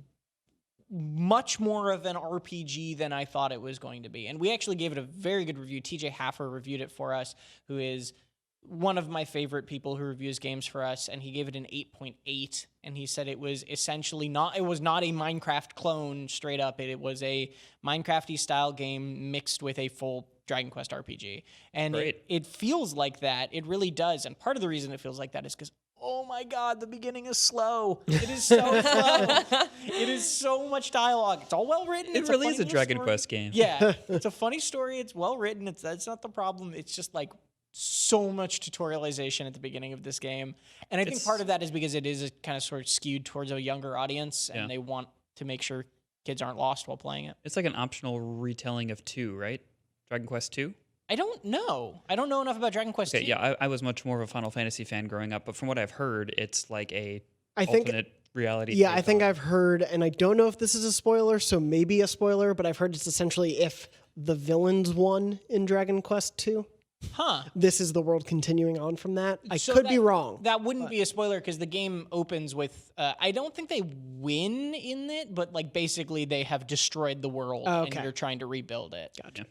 much more of an RPG than I thought it was going to be. And we actually gave it a very good review. TJ Haffer reviewed it for us, who is one of my favorite people who reviews games for us, and he gave it an 8.8, and he said it was essentially not a Minecraft clone straight up. It was a Minecraft-y style game mixed with a full Dragon Quest RPG. And it feels like that. It really does. And part of the reason it feels like that is because, oh my God, the beginning is slow. It is so slow. It is so much dialogue. It's all well written. It really is a Dragon Quest game. Yeah, it's a funny story. It's well written. That's not the problem. It's just like so much tutorialization at the beginning of this game. And I think part of that is because it is kind of sort of skewed towards a younger audience, and they want to make sure kids aren't lost while playing it. It's like an optional retelling of 2, right? Dragon Quest 2? I don't know. I don't know enough about Dragon Quest 2. Yeah, I was much more of a Final Fantasy fan growing up, but from what I've heard, it's like I think alternate reality. Yeah, I think I've heard, and I don't know if this is a spoiler, so maybe a spoiler, but I've heard it's essentially if the villains won in Dragon Quest 2. Huh. This is the world continuing on from that. I could be wrong. That wouldn't be a spoiler because the game opens with, I don't think they win in it, but like basically they have destroyed the world and you're trying to rebuild it. Gotcha.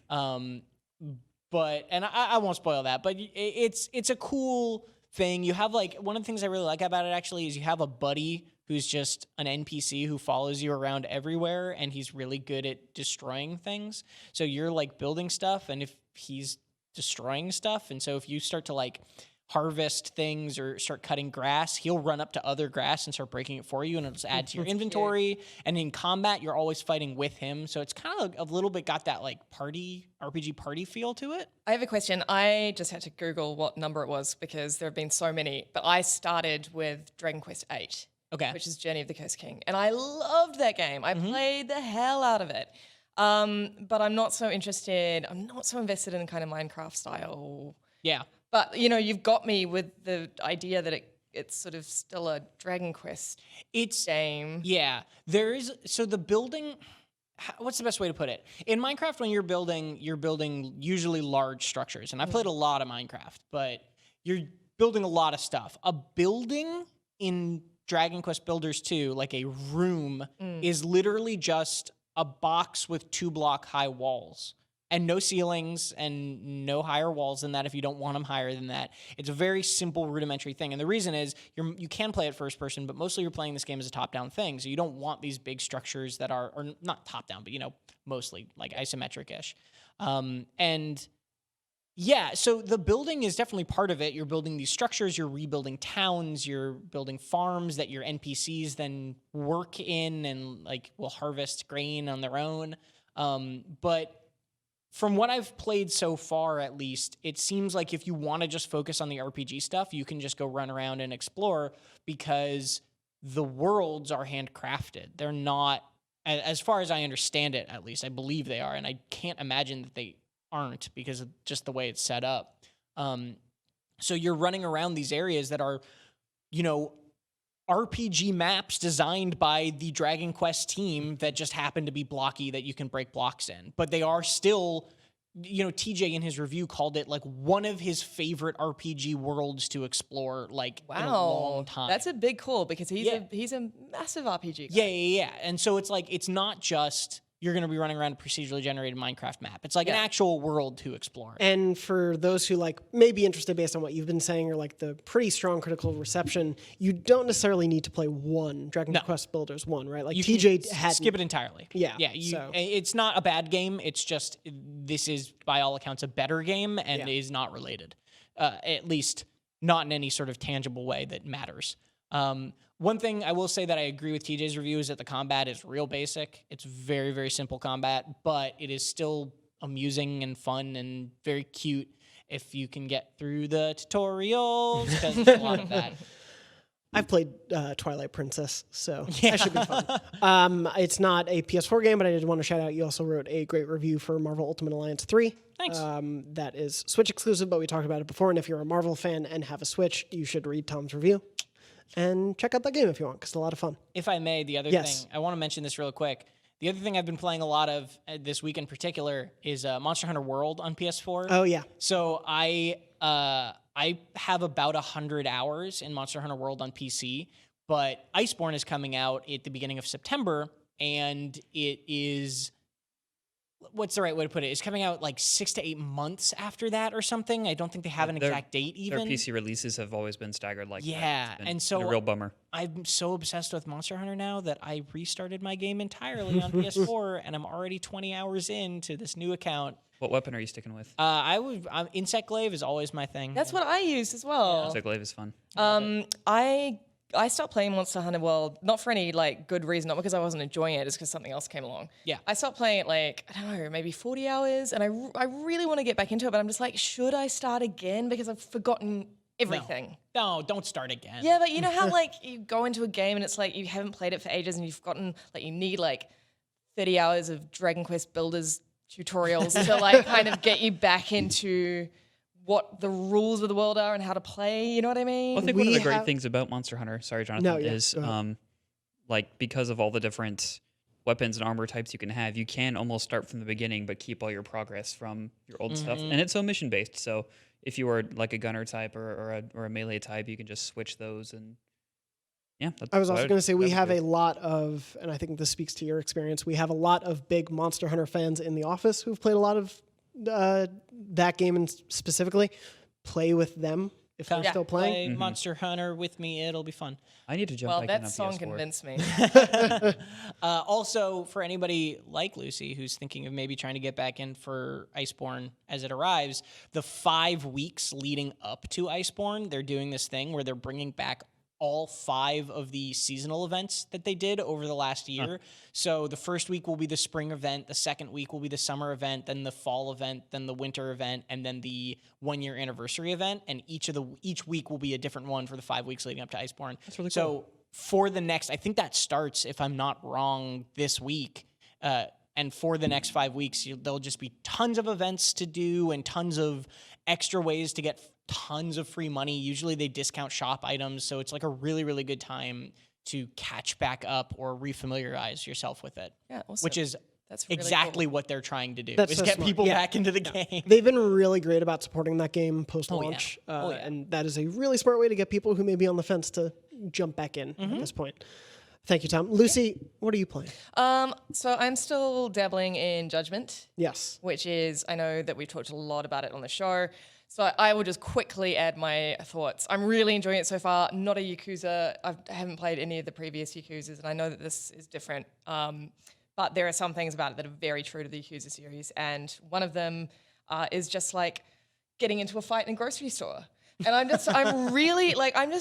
But, and I won't spoil that, but it's a cool thing. You have like, one of the things I really like about it actually is you have a buddy who's just an NPC who follows you around everywhere, and he's really good at destroying things. So you're like building stuff, and if he's destroying stuff, and so if you start to like harvest things or start cutting grass, he'll run up to other grass and start breaking it for you, and it'll just add to your inventory. And in combat, you're always fighting with him, so it's kind of a little bit got that like RPG party feel to it. I have a question. I just had to Google what number it was because there have been so many, but I started with Dragon Quest VIII. Okay. Which is Journey of the Cursed King. And I loved that game. I played the hell out of it. But I'm not so invested in the kind of Minecraft style. Yeah. But, you know, you've got me with the idea that it's sort of still a Dragon Quest game. Yeah. So the building, what's the best way to put it? In Minecraft, when you're building usually large structures. And I played a lot of Minecraft, but you're building a lot of stuff. A building in Dragon Quest Builders 2, like a room, is literally just a box with 2-block high walls and no ceilings and no higher walls than that if you don't want them higher than that. It's a very simple rudimentary thing. And the reason is you can play it first person, but mostly you're playing this game as a top-down thing. So you don't want these big structures that are, or not top-down, but, you know, mostly like isometric-ish. And yeah, so the building is definitely part of it. You're building these structures, you're rebuilding towns, you're building farms that your NPCs then work in and like will harvest grain on their own. But from what I've played so far, at least, it seems like if you want to just focus on the RPG stuff, you can just go run around and explore because the worlds are handcrafted. They're not, as far as I understand it, at least, I believe they are, and I can't imagine that they aren't because of just the way it's set up. So you're running around these areas that are, you know, RPG maps designed by the Dragon Quest team that just happen to be blocky that you can break blocks in. But they are still, you know, TJ in his review called it like one of his favorite RPG worlds to explore like in a long time. That's a big call because he's a massive RPG guy. Yeah. And so it's like, it's not just you're going to be running around a procedurally generated Minecraft map. It's like an actual world to explore. And for those who like may be interested based on what you've been saying or like the pretty strong critical reception, you don't necessarily need to play one Dragon Quest Builders 1, right? Like you TJ had skip it entirely. Yeah. It's not a bad game. It's just this is by all accounts a better game and is not related. At least not in any sort of tangible way that matters. One thing I will say that I agree with TJ's review is that the combat is real basic. It's very, very simple combat, but it is still amusing and fun and very cute if you can get through the tutorials, because there's a lot of that. I've played Twilight Princess, so that should be fun. It's not a PS4 game, but I did want to shout out, you also wrote a great review for Marvel Ultimate Alliance 3. Thanks. That is Switch exclusive, but we talked about it before, and if you're a Marvel fan and have a Switch, you should read Tom's review. And check out that game if you want, because it's a lot of fun. If I may, the other thing, I want to mention this real quick. The other thing I've been playing a lot of this week in particular is Monster Hunter World on PS4. Oh, yeah. So I have about 100 hours in Monster Hunter World on PC, but Iceborne is coming out at the beginning of September, and it is... What's the right way to put it? It's coming out like 6 to 8 months after that or something. I don't think they have an exact date even. Their PC releases have always been staggered like that. Yeah, and so a real bummer. I'm so obsessed with Monster Hunter now that I restarted my game entirely on PS4, and I'm already 20 hours into this new account. What weapon are you sticking with? Insect Glaive is always my thing. That's what I use as well. Insect Glaive is fun. I stopped playing Monster Hunter World, not for any like good reason, not because I wasn't enjoying it, it's because something else came along. Yeah. I stopped playing it like, I don't know, maybe 40 hours, and I really want to get back into it, but I'm just like, should I start again? Because I've forgotten everything. No, don't start again. Yeah, but you know how like you go into a game and it's like you haven't played it for ages and you've forgotten, like you need like 30 hours of Dragon Quest Builders tutorials to like kind of get you back into what the rules of the world are and how to play, you know what I mean? Well, I think one of the great things about Monster Hunter, sorry, Jonathan, is like because of all the different weapons and armor types you can have, you can almost start from the beginning but keep all your progress from your old stuff. And it's so mission based, so if you are like a gunner type or a melee type, you can just switch those and I was also going to say we have a lot of, and I think this speaks to your experience, we have a lot of big Monster Hunter fans in the office who've played a lot of that game and specifically play with them if they're still playing. Play Monster Hunter with me. It'll be fun. I need to jump Well, back in that on song PS4. convinced me. Also, for anybody like Lucy who's thinking of maybe trying to get back in for Iceborne as it arrives, the 5 weeks leading up to Iceborne, they're doing this thing where they're bringing back all 5 of the seasonal events that they did over the last year. So the first week will be the spring event, the second week will be the summer event, then the fall event, then the winter event, and then the 1-year anniversary event. And each week will be a different one for the 5 weeks leading up to Iceborne. That's really so cool. for the next, I think that starts, if I'm not wrong, this week. And for the next 5 weeks, there'll just be tons of events to do and tons of extra ways to get tons of free money. Usually they discount shop items, so it's like a really, really good time to catch back up or refamiliarize yourself with it. Yeah, awesome. Which is That's really exactly what they're trying to do, That's is so get smart. people Yeah. back into the game. They've been really great about supporting that game post-launch, Oh, yeah. and that is a really smart way to get people who may be on the fence to jump back in at this point. Thank you, Tom. Lucy, what are you playing? So I'm still dabbling in Judgment, Yes. which is, I know that we've talked a lot about it on the show. So I will just quickly add my thoughts. I'm really enjoying it so far. Not a Yakuza. I haven't played any of the previous Yakuzas, and I know that this is different. But there are some things about it that are very true to the Yakuza series, and one of them is just like getting into a fight in a grocery store. And I'm just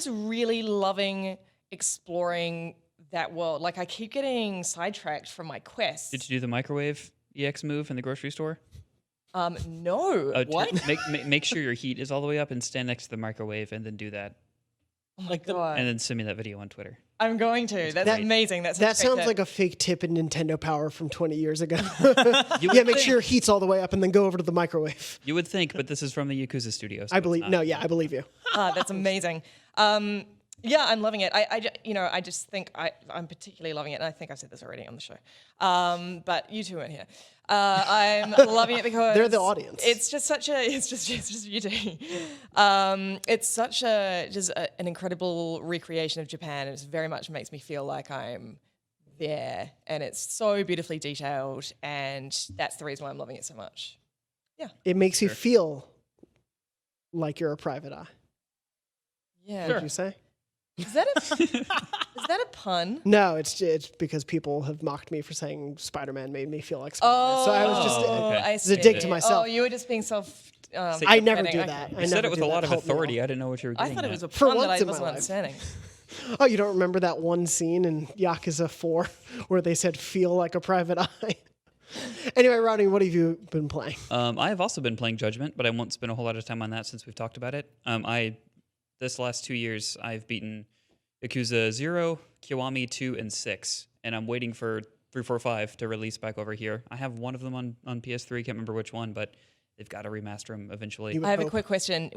really loving exploring that world. Like, I keep getting sidetracked from my quests. Did you do the microwave EX move in the grocery store? No. What? Make sure your heat is all the way up and stand next to the microwave and then do that. Oh my God. And then send me that video on Twitter. I'm going to. That's great. amazing. That's That sounds like a fake tip in Nintendo Power from 20 years ago. Yeah, make sure your heat's all the way up and then go over to the microwave. You would think, but this is from the Yakuza studio. So I it's believe. not. No, yeah, I believe you. That's amazing. Yeah, I'm loving it. I just think I'm particularly loving it, and I think I said this already on the show. But you two weren't here. I'm loving it because They're the audience. It's just you two. It's such an incredible recreation of Japan, and it very much makes me feel like I'm there, and it's so beautifully detailed, and that's the reason why I'm loving it so much. It makes you feel like you're a private eye. Yeah. Would you say? Is that a pun? No, it's because people have mocked me for saying Spider-Man made me feel like Spider-Man. So I was just okay. I it's a see. dig to myself. Oh, you were just being self. I never defending. do Okay. that. I You said never it with do a that lot of cult authority. meal. I didn't know what you were I getting thought it at. was a For pun that once I in my wasn't life. understanding. Oh, you don't remember that one scene in Yakuza 4 where they said "feel like a private eye"? Anyway, Rodney, what have you been playing? I have also been playing Judgment, but I won't spend a whole lot of time on that since we've talked about it. This last 2 years, I've beaten Yakuza 0, Kiwami 2, and 6, and I'm waiting for 3, 4, 5 to release back over here. I have one of them on PS3, can't remember which one, but they've got to remaster them eventually. You- I have a hope. quick question.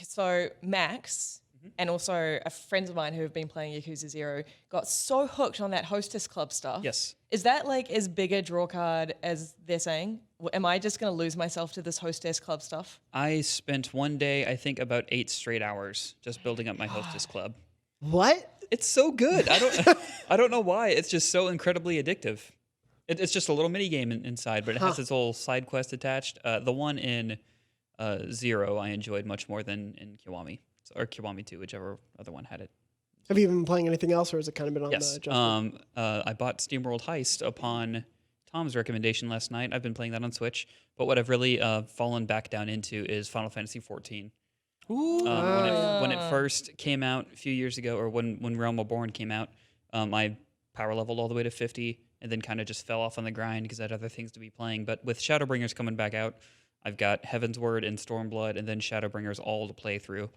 So Max and also friends of mine who have been playing Yakuza 0 got so hooked on that Hostess Club stuff. Yes. Is that like as big a draw card as they're saying? Am I just going to lose myself to this Hostess Club stuff? I spent one day, I think, about 8 straight hours just building up my Hostess Club. What? It's so good. I don't know why. It's just so incredibly addictive. It's just a little mini game inside, but it has its whole side quest attached. The one in 0 I enjoyed much more than in Kiwami, or Kiwami 2, whichever other one had it. Have you been playing anything else, or has it kind of been on Yes. the adjustment? I bought SteamWorld Heist upon Tom's recommendation last night. I've been playing that on Switch, but what I've really fallen back down into is Final Fantasy XIV. When it first came out a few years ago, or when Realm Reborn came out, I power leveled all the way to 50 and then kind of just fell off on the grind because I had other things to be playing. But with Shadowbringers coming back out, I've got Heavensward and Stormblood and then Shadowbringers all to play through.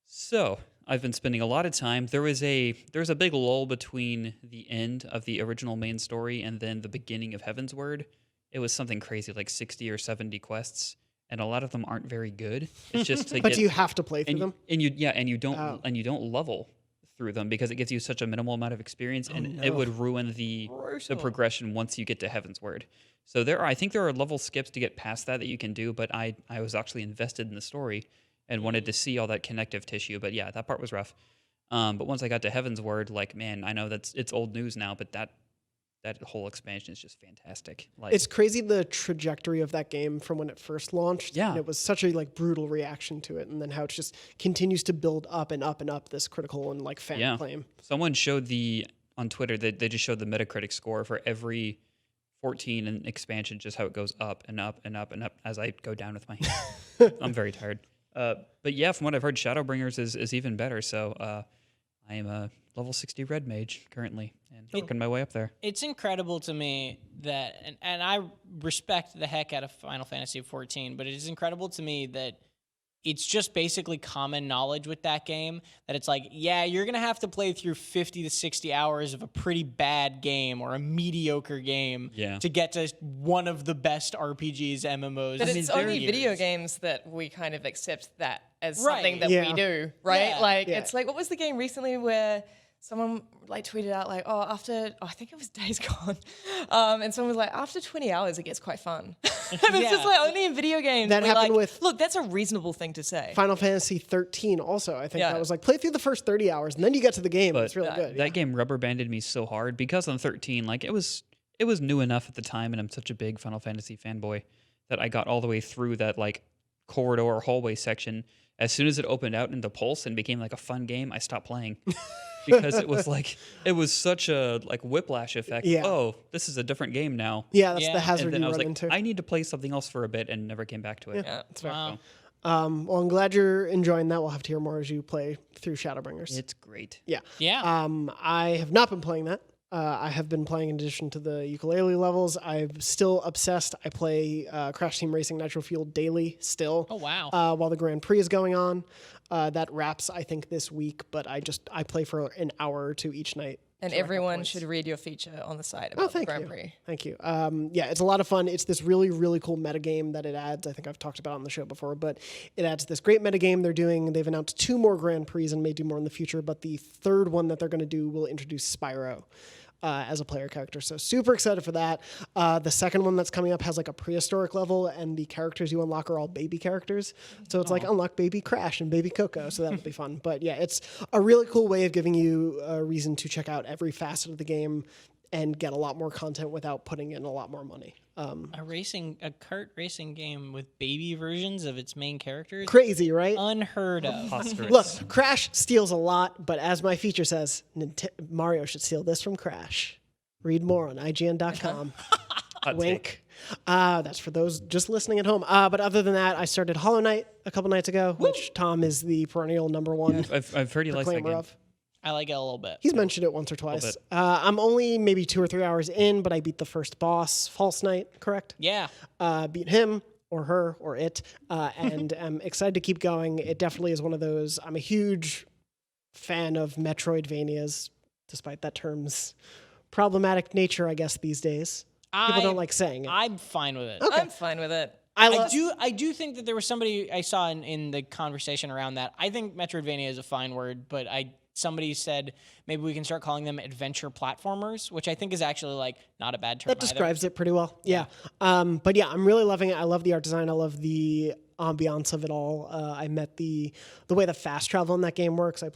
So I've been spending a lot of time. There's a big lull between the end of the original main story and then the beginning of Heavensward. It was something crazy, like 60 or 70 quests, and a lot of them aren't very good. It's just to But get, do you have to play through and, them? and you don't level through them because it gives you such a minimal amount of experience, and it would ruin the progression once you get to Heavensward. So I think there are level skips to get past that you can do, but I was actually invested in the story and wanted to see all that connective tissue. But yeah, that part was rough. But once I got to Heavensward, like, man, I know it's old news now, but that that whole expansion is just fantastic. Like, It's crazy the trajectory of that game from when it first launched. Yeah. And it was such a like brutal reaction to it, and then how it just continues to build up and up and up this critical and like fan acclaim. Someone showed on Twitter that they just showed the Metacritic score for every 14 and expansion, just how it goes up and up and up and up as I go down with my hand. I'm very tired. But yeah, from what I've heard, Shadowbringers is even better. So I am a level 60 red mage currently and working my way up there. It's incredible to me that, and I respect the heck out of Final Fantasy XIV, but it is incredible to me that it's just basically common knowledge with that game that it's like, yeah, you're going to have to play through 50 to 60 hours of a pretty bad game or a mediocre game to get to one of the best RPGs, MMOs. But in it's only years. video games that we kind of accept that as Right. something that Yeah. we do, right? Yeah. Like, Yeah. it's like, what was the game recently where someone like tweeted out like, I think it was Days Gone. And someone was like, after 20 hours, it gets quite fun. And it's just like only in video games. That we're happened like, with- look, that's a reasonable thing to say. Final Fantasy 13 also, I think Yeah. that was like play through the first 30 hours and then you get to the game. But It's really good. That game rubber banded me so hard because on 13, like it was new enough at the time, and I'm such a big Final Fantasy fanboy that I got all the way through that like corridor or hallway section. As soon as it opened out into Pulse and became like a fun game, I stopped playing because it was such a like whiplash effect. Yeah. Oh, this is a different game now. Yeah, that's Yeah. the And hazard then you I was run like, into. I need to play something else for a bit, and never came back to it. Yeah. That's fair. Wow. Well, I'm glad you're enjoying that. We'll have to hear more as you play through Shadowbringers. It's great. Yeah. Yeah. I have not been playing that. I have been playing in addition to the ukulele levels. I'm still obsessed. I play Crash Team Racing Nitro Fuel daily still. Oh, wow. While the Grand Prix is going on. That wraps, I think, this week, but I play for an hour or two each night. And to rack up everyone points. should read your feature on the site about the Thank Grand you. Prix. Thank you. Yeah, it's a lot of fun. It's this really, really cool metagame that it adds. I think I've talked about it on the show before, but it adds this great metagame they've announced 2 more Grand Prix and may do more in the future, but the third one that they're going to do will introduce Spyro as a player character. So super excited for that. The second one that's coming up has like a prehistoric level, and the characters you unlock are all baby characters. So it's like unlock baby Crash and baby Coco. So that'll be fun. But yeah, it's a really cool way of giving you a reason to check out every facet of the game and get a lot more content without putting in a lot more money. A kart racing game with baby versions of its main characters. Crazy, right? Unheard of. Preposterous. Look, Crash steals a lot, but as my feature says, Mario should steal this from Crash. Read more on IGN.com. Hot Wink. take. That's for those just listening at home. But other than that, I started Hollow Knight a couple nights ago, which Tom is the perennial number one I've heard he likes that proclaimer game. of. I like it a little bit. He's mentioned it once or twice. bit. I'm only maybe 2 or 3 hours in, but I beat the first boss, False Knight, correct? Yeah. Beat him or her or it, and I'm excited to keep going. It definitely is one of those. I'm a huge fan of Metroidvanias, despite that term's problematic nature, I guess, these days. People don't like saying it. I'm fine with it. I'm fine with it. I do think that there was somebody I saw in the conversation around that. I think Metroidvania is a fine word, but somebody said maybe we can start calling them adventure platformers, which I think is actually like not a bad term. That describes it pretty well. Yeah. But yeah, I'm really loving it. I love the art design. I love the ambiance of it all. I met the way the fast travel in that game works. I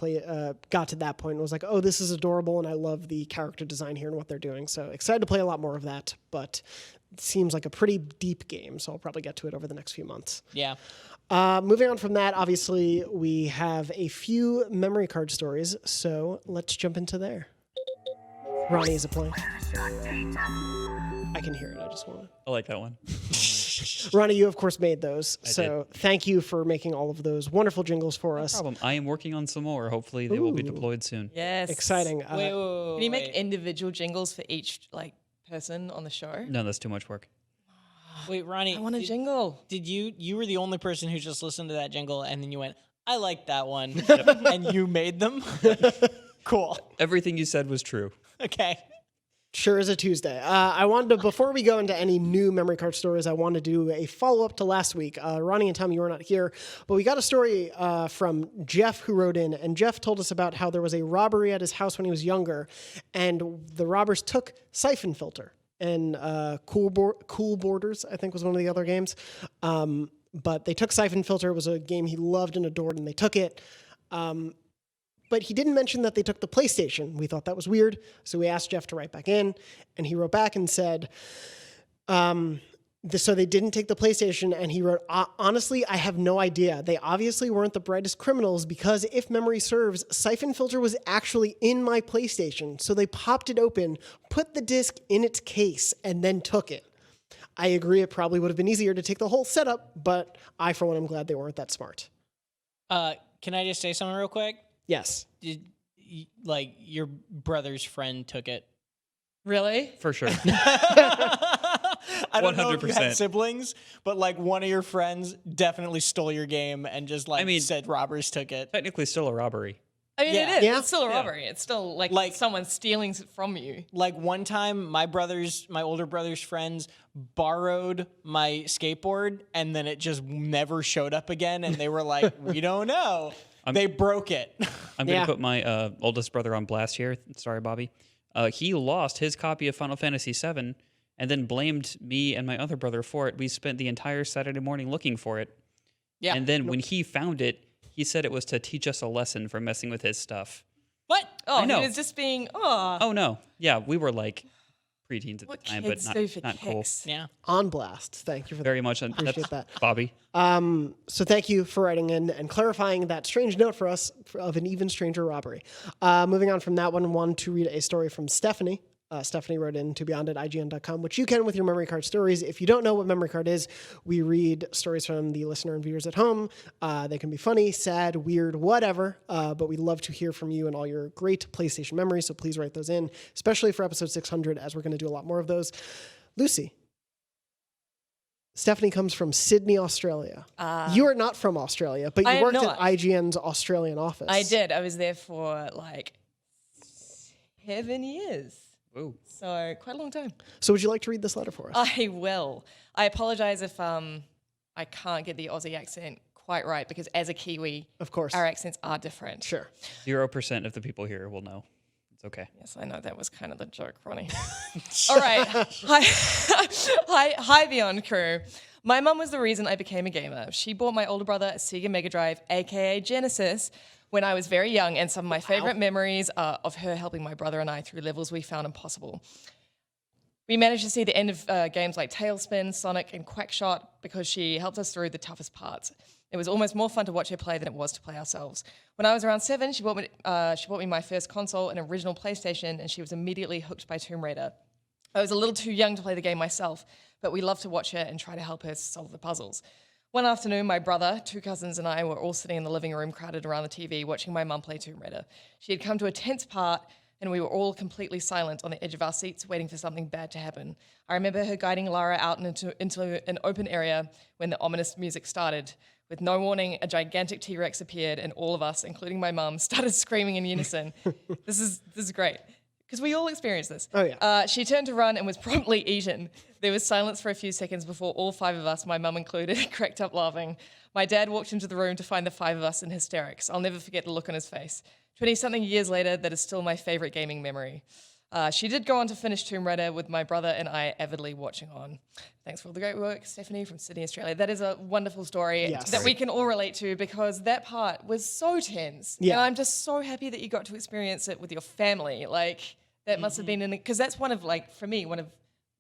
got to that point and was like, oh, this is adorable, and I love the character design here and what they're doing. So excited to play a lot more of that, but it seems like a pretty deep game, so I'll probably get to it over the next few months. Yeah. Moving on from that, obviously, we have a few memory card stories, so let's jump into there. Ronnie, is it playing? I can hear it. I just want to. I like that one. Ronnie, you of course made those, so thank you for making all of those wonderful jingles for us. No problem. I am working on some more. Hopefully, they will be deployed soon. Yes. Exciting. Wait. Can you make individual jingles for each person on the show? No, that's too much work. Wait, Ronnie. I want a jingle. Did you were the only person who just listened to that jingle and then you went, I like that one, and you made them? Cool. Everything you said was true. Okay. Sure is a Tuesday. I wanted to, before we go into any new memory card stories, I wanted to do a follow-up to last week. Ronnie and Tom, you were not here, but we got a story from Jeff who wrote in, and Jeff told us about how there was a robbery at his house when he was younger, and the robbers took Siphon Filter and Cool Borders, I think was one of the other games. But they took Siphon Filter. It was a game he loved and adored, and they took it. but he didn't mention that they took the PlayStation. We thought that was weird, so we asked Jeff to write back in, and he wrote back and said, so they didn't take the PlayStation, and he wrote, honestly, I have no idea. They obviously weren't the brightest criminals because if memory serves, Siphon Filter was actually in my PlayStation. So they popped it open, put the disc in its case, and then took it. I agree it probably would have been easier to take the whole setup, but I, for one, am glad they weren't that smart. Can I just say something real quick? Yes. Like, your brother's friend took it. Really? For sure. I don't know if you 100%. had siblings, but like one of your friends definitely stole your game and just said robbers took it. Technically still a robbery. I mean, Yeah. it is. Yeah. It's still a robbery. It's still like someone stealing it from you. Like one time, my older brother's friends borrowed my skateboard and then it just never showed up again. And they were like, we don't know. They broke it. I'm going to put my oldest brother on blast here. Sorry, Bobby. He lost his copy of Final Fantasy VII and then blamed me and my other brother for it. We spent the entire Saturday morning looking for it. Yeah. And then when he found it, he said it was to teach us a lesson for messing with his stuff. What? Oh, I know. he was just being, Oh, no. Yeah, we were like preteens at what the time, but kids do for not cool. kicks. Yeah. On blast. Thank you for that. Very much. Appreciate that. Bobby. So thank you for writing in and clarifying that strange note for us of an even stranger robbery. Moving on from that one, I wanted to read a story from Stephanie. Stephanie wrote in to beyond@ign.com, which you can with your memory card stories. If you don't know what memory card is, we read stories from the listener and viewers at home. They can be funny, sad, weird, whatever, but we love to hear from you and all your great PlayStation memories, so please write those in, especially for episode 600, as we're going to do a lot more of those. Lucy. Stephanie comes from Sydney, Australia. You are not from Australia, but I you am worked at not. IGN's Australian office. I did. I was there for like 7 years. Ooh. So quite a long time. So would you like to read this letter for us? I will. I apologize if I can't get the Aussie accent quite right because as a Kiwi, Of course. our accents are different. Sure. 0% of the people here will know. It's okay. Yes, I know that was kind of the joke, Ronnie. All right. Hi, Beyond crew. My mum was the reason I became a gamer. She bought my older brother a Sega Mega Drive, aka Genesis, when I was very young, and some of my favorite memories are of her helping my brother and I through levels we found impossible. We managed to see the end of games like Tailspin, Sonic, and Quackshot because she helped us through the toughest parts. It was almost more fun to watch her play than it was to play ourselves. When I was around 7, she bought me my first console, an original PlayStation, and she was immediately hooked by Tomb Raider. I was a little too young to play the game myself, but we loved to watch her and try to help her solve the puzzles. One afternoon, my brother, 2 cousins, and I were all sitting in the living room crowded around the TV watching my mum play Tomb Raider. She had come to a tense part, and we were all completely silent on the edge of our seats waiting for something bad to happen. I remember her guiding Lara out into an open area when the ominous music started. With no warning, a gigantic T-Rex appeared, and all of us, including my mum, started screaming in unison. This is great. Because we all experienced this. Oh, yeah. She turned to run and was promptly eaten. There was silence for a few seconds before all 5 of us, my mum included, cracked up laughing. My dad walked into the room to find the 5 of us in hysterics. I'll never forget the look on his face. 20-something years later, that is still my favorite gaming memory. She did go on to finish Tomb Raider with my brother and I avidly watching on. Thanks for all the great work, Stephanie from Sydney, Australia. That is a wonderful story Yes. that we can all relate to because that part was so tense. Yeah. And I'm just so happy that you got to experience it with your family. Like, that must have been because that's one of, like, for me, one of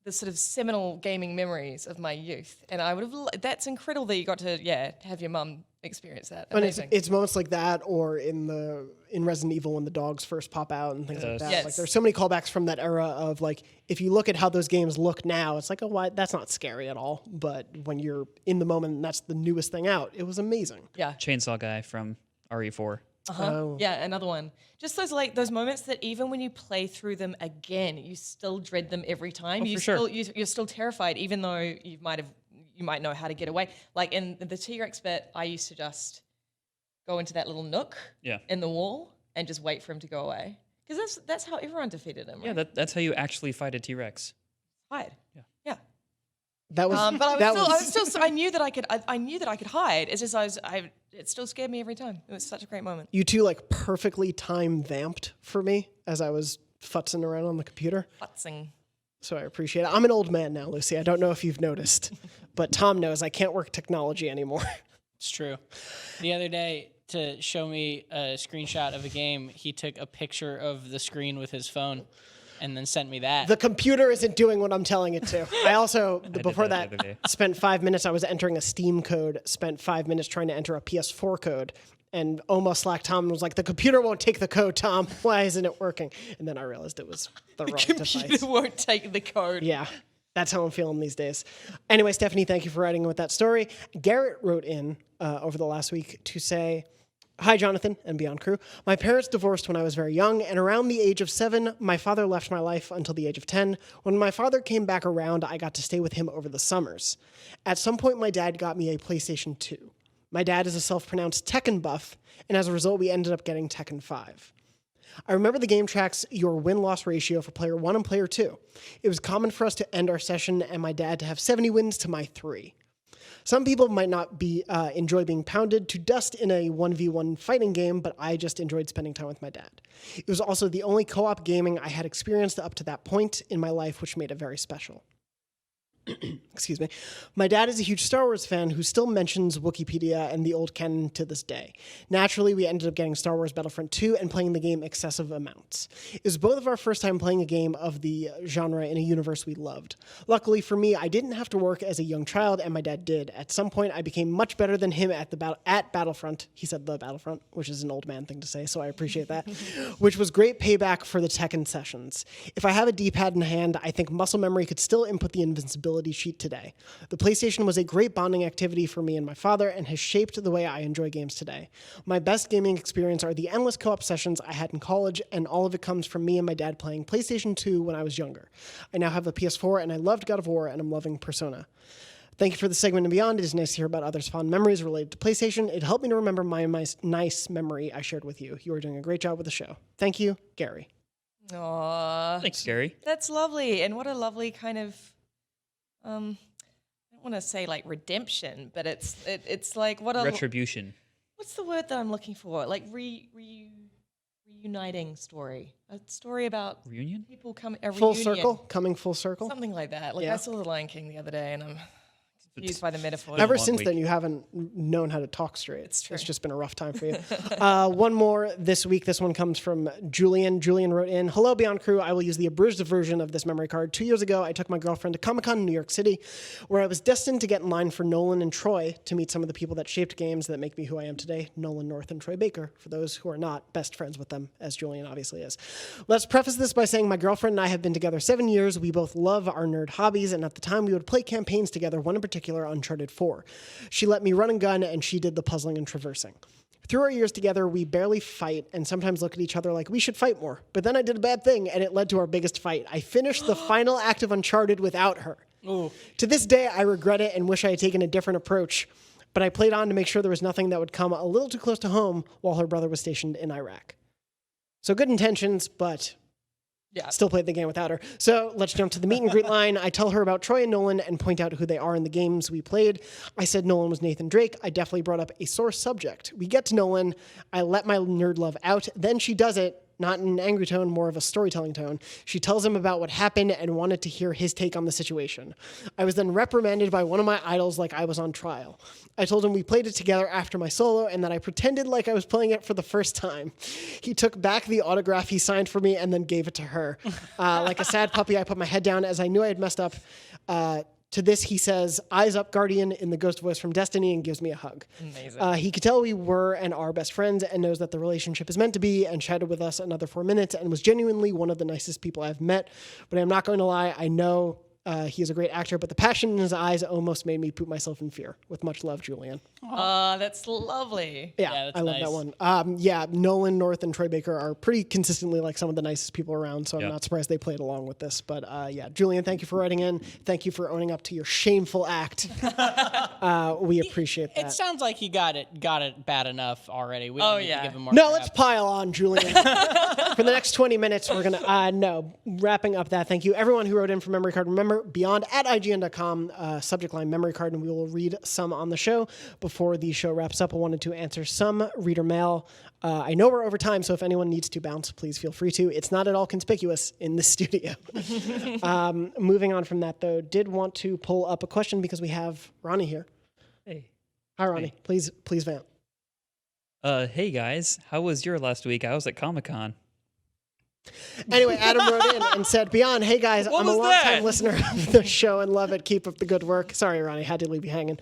the sort of seminal gaming memories of my youth. And I would have, that's incredible that you got to, have your mum experience that. And Amazing. it's moments like that, or in Resident Evil when the dogs first pop out and things like that. Yes. Like there's so many callbacks from that era of like, if you look at how those games look now, it's like, oh, why? That's not scary at all. But when you're in the moment, and that's the newest thing out. It was amazing. Yeah. Chainsaw Guy from RE4. Oh. Yeah, another one. Just those moments that even when you play through them again, you still dread them every time. For sure. You're still terrified, even though you might know how to get away. Like in the T-Rex bit, I used to just go into that little nook in the wall and just wait for him to go away. Because that's how everyone defeated him, right? Yeah, that's how you actually fight a T-Rex. Hide. Yeah. Yeah. That was. But that I was still. I knew that I could. I knew that I could hide. It's just it still scared me every time. It was such a great moment. You two like perfectly time vamped for me as I was futzing around on the computer. Futzing. So I appreciate it. I'm an old man now, Lucy. I don't know if you've noticed, but Tom knows I can't work technology anymore. It's true. The other day, to show me a screenshot of a game, he took a picture of the screen with his phone and then sent me that. The computer isn't doing what I'm telling it to. I also, before that that, the other day. spent 5 minutes. I was entering a Steam code, spent 5 minutes trying to enter a PS4 code, and almost slacked Tom and was like, the computer won't take the code, Tom. Why isn't it working? And then I realized it was the wrong device. Computer won't take the code. Yeah, that's how I'm feeling these days. Anyway, Stephanie, thank you for writing with that story. Garrett wrote in over the last week to say, hi, Jonathan and Beyond Crew. My parents divorced when I was very young, and around the age of 7, my father left my life until the age of 10. When my father came back around, I got to stay with him over the summers. At some point, my dad got me a PlayStation 2. My dad is a self-pronounced Tekken buff, and as a result, we ended up getting Tekken 5. I remember the game tracks your win-loss ratio for player 1 and player 2. It was common for us to end our session and my dad to have 70 wins to my 3. Some people might not enjoy being pounded to dust in a 1v1 fighting game, but I just enjoyed spending time with my dad. It was also the only co-op gaming I had experienced up to that point in my life, which made it very special. Excuse me. My dad is a huge Star Wars fan who still mentions Wikipedia and the old canon to this day. Naturally, we ended up getting Star Wars Battlefront 2 and playing the game excessive amounts. It was both of our first time playing a game of the genre in a universe we loved. Luckily for me, I didn't have to work as a young child, and my dad did. At some point, I became much better than him at Battlefront. He said the Battlefront, which is an old man thing to say, so I appreciate that, which was great payback for the Tekken sessions. If I have a D-pad in hand, I think muscle memory could still input the invincibility sheet today. The PlayStation was a great bonding activity for me and my father and has shaped the way I enjoy games today. My best gaming experience are the endless co-op sessions I had in college, and all of it comes from me and my dad playing PlayStation 2 when I was younger. I now have a PS4 and I loved God of War and I'm loving Persona. Thank you for the segment and beyond. It is nice to hear about others' fond memories related to PlayStation. It helped me to remember my nice memory I shared with you. You are doing a great job with the show. Thank you, Gary. Aww. Thanks, Gary. That's lovely. And what a lovely kind of, I don't want to say like redemption, but it's like what a Retribution. What's the word that I'm looking for? Like reuniting story. A story about Reunion? people coming Full circle? Coming full circle? something like that. Like Yeah. I saw The Lion King the other day, and I'm confused by the metaphor. Ever long since week. then, you haven't known how to talk straight. It's true. It's just been a rough time for you. One more this week. This one comes from Julian. Julian wrote in, hello, Beyond Crew. I will use the abridged version of this memory card. 2 years ago, I took my girlfriend to Comic-Con in New York City, where I was destined to get in line for Nolan and Troy to meet some of the people that shaped games that make me who I am today, Nolan North and Troy Baker, for those who are not best friends with them, as Julian obviously is. Let's preface this by saying my girlfriend and I have been together 7 years. We both love our nerd hobbies, and at the time, we would play campaigns together, one in particular, Uncharted 4. She let me run and gun, and she did the puzzling and traversing. Through our years together, we barely fight and sometimes look at each other like we should fight more. But then I did a bad thing, and it led to our biggest fight. I finished the final act of Uncharted without her. Ooh. To this day, I regret it and wish I had taken a different approach. But I played on to make sure there was nothing that would come a little too close to home while her brother was stationed in Iraq. So good intentions, but Yeah. still played the game without her. So let's jump to the meet and greet line. I tell her about Troy and Nolan and point out who they are in the games we played. I said Nolan was Nathan Drake. I definitely brought up a sore subject. We get to Nolan. I let my nerd love out. Then she does it, not in an angry tone, more of a storytelling tone. She tells him about what happened and wanted to hear his take on the situation. I was then reprimanded by one of my idols like I was on trial. I told him we played it together after my solo and that I pretended like I was playing it for the first time. He took back the autograph he signed for me and then gave it to her. Like a sad puppy, I put my head down as I knew I had messed up. To this, he says, eyes up, Guardian, in the ghost voice from Destiny, and gives me a hug. Amazing. He could tell we were and are best friends and knows that the relationship is meant to be, and chatted with us another 4 minutes and was genuinely one of the nicest people I've met. But I'm not going to lie, I know he is a great actor, but the passion in his eyes almost made me poop myself in fear. With much love, Julian. That's lovely. Yeah, that's I love nice. that one. Yeah, Nolan North and Troy Baker are pretty consistently like some of the nicest people around, so I'm Yeah. not surprised they played along with this. But yeah, Julian, thank you for writing in. Thank you for owning up to your shameful act. We appreciate that. It sounds like he got it bad enough already. We Oh, don't need yeah. to give him more No, crap. let's pile on, Julian. For the next 20 minutes, we're going to, wrapping up that. Thank you, everyone who wrote in for Memory Card. Remember, beyond at IGN.com, subject line Memory Card, and we will read some on the show. Before the show wraps up, I wanted to answer some reader mail. I know we're over time, so if anyone needs to bounce, please feel free to. It's not at all conspicuous in the studio. Moving on from that, though, did want to pull up a question because we have Ronnie here. Hey. Hi, Ronnie. Please vamp. Hey guys, how was your last week? I was at Comic-Con. Anyway, Adam wrote in and said, Beyond, hey guys, I'm a was long-time that? listener of the show and love it. Keep up the good work. Sorry, Ronnie, had to leave you hanging.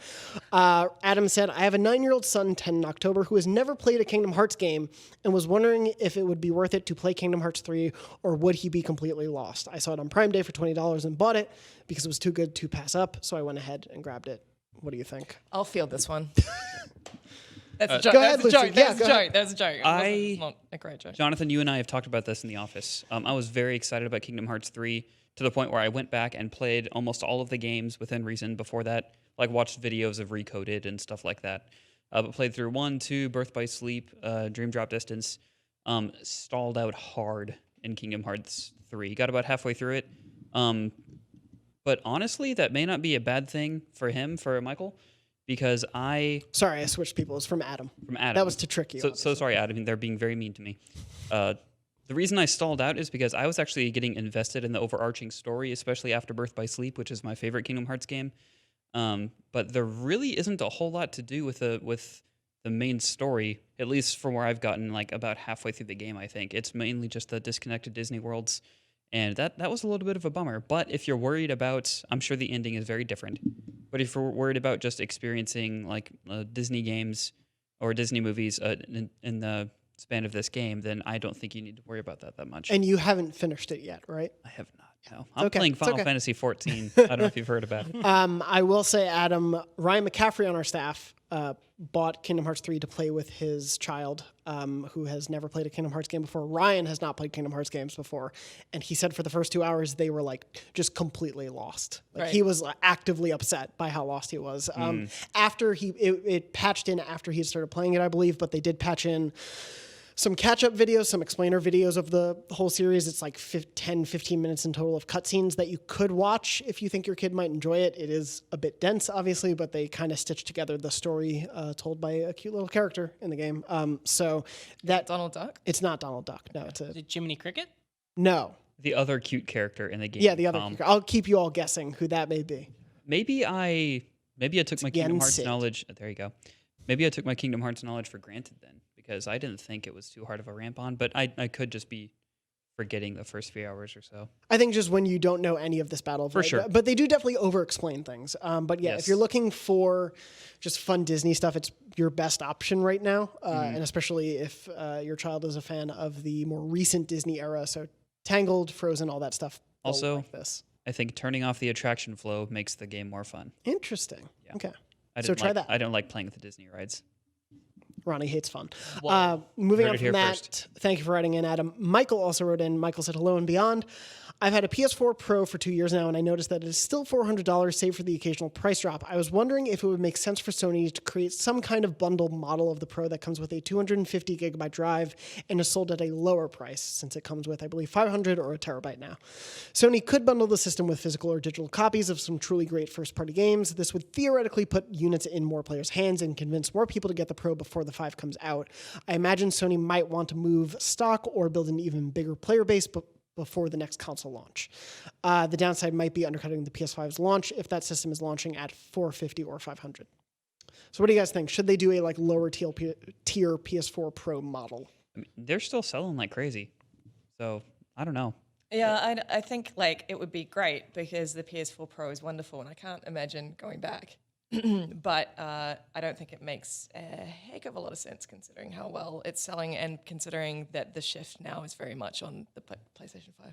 Adam said, I have a 9-year-old son, 10 in October, who has never played a Kingdom Hearts game and was wondering if it would be worth it to play Kingdom Hearts 3 or would he be completely lost. I saw it on Prime Day for $20 and bought it because it was too good to pass up, so I went ahead and grabbed it. What do you think? I'll field this one. That's a joke. Go ahead, That's a Lucy. joke. Yeah, That's go a ahead. joke. That's a joke. It's not a great joke. Jonathan, you and I have talked about this in the office. I was very excited about Kingdom Hearts 3 to the point where I went back and played almost all of the games within reason before that, like watched videos of Recoded and stuff like that. But played through 1, 2, Birth by Sleep, Dream Drop Distance, stalled out hard in Kingdom Hearts 3. Got about halfway through it. But honestly, that may not be a bad thing for Michael, because Sorry, I switched people. It was from Adam. That was to trick you. So sorry, Adam. They're being very mean to me. The reason I stalled out is because I was actually getting invested in the overarching story, especially after Birth by Sleep, which is my favorite Kingdom Hearts game. But there really isn't a whole lot to do with the main story, at least from where I've gotten like about halfway through the game, I think. It's mainly just the disconnected Disney worlds. And that was a little bit of a bummer. But if you're worried about, I'm sure the ending is very different. But if you're worried about just experiencing like Disney games or Disney movies in the span of this game, then I don't think you need to worry about that much. And you haven't finished it yet, right? I have not. No, I'm playing Final Fantasy 14. I don't know if you've heard about it. I will say, Adam, Ryan McCaffrey on our staff bought Kingdom Hearts 3 to play with his child who has never played a Kingdom Hearts game before. Ryan has not played Kingdom Hearts games before. And he said for the first 2 hours, they were like just completely lost. Like Right. he was actively upset by how lost he was. After it patched in after he had started playing it, I believe, but they did patch in some catch-up videos, some explainer videos of the whole series. It's like 10, 15 minutes in total of cutscenes that you could watch if you think your kid might enjoy it. It is a bit dense, obviously, but they kind of stitch together the story told by a cute little character in the game. So that Donald Duck? it's not Donald Duck. No, it's Is it Jiminy Cricket? no. The other cute character in the game. Yeah, the other. I'll keep you all guessing who that may be. Maybe I took my Kingdom Hearts Yensid. knowledge. There you go. Maybe I took my Kingdom Hearts knowledge for granted then, because I didn't think it was too hard of a ramp on. But I could just be forgetting the first few hours or so. I think just when you don't know any of this battle, For sure. But they do definitely over-explain things. But yeah, Yes. if you're looking for just fun Disney stuff, it's your best option right now. And especially if your child is a fan of the more recent Disney era, so Tangled, Frozen, all that stuff. they'll Also, like this. I think turning off the attraction flow makes the game more fun. Interesting. Yeah. Okay. I So didn't try like, that. I don't like playing with the Disney rides. Ronnie hates fun. Whoa. Moving Heard on it from here that, first. thank you for writing in, Adam. Michael also wrote in. Michael said, hello and beyond. I've had a PS4 Pro for 2 years now, and I noticed that it is still $400, save for the occasional price drop. I was wondering if it would make sense for Sony to create some kind of bundle model of the Pro that comes with a 250 gigabyte drive and is sold at a lower price, since it comes with, I believe, 500 or a terabyte now. Sony could bundle the system with physical or digital copies of some truly great first-party games. This would theoretically put units in more players' hands and convince more people to get the Pro before the 5 comes out. I imagine Sony might want to move stock or build an even bigger player base before the next console launch. The downside might be undercutting the PS5's launch if that system is launching at 450 or 500. So what do you guys think? Should they do a lower tier PS4 Pro model? I mean, they're still selling like crazy. So I don't know. Yeah, I think it would be great because the PS4 Pro is wonderful and I can't imagine going back. But I don't think it makes a heck of a lot of sense considering how well it's selling and considering that the shift now is very much on the PlayStation 5.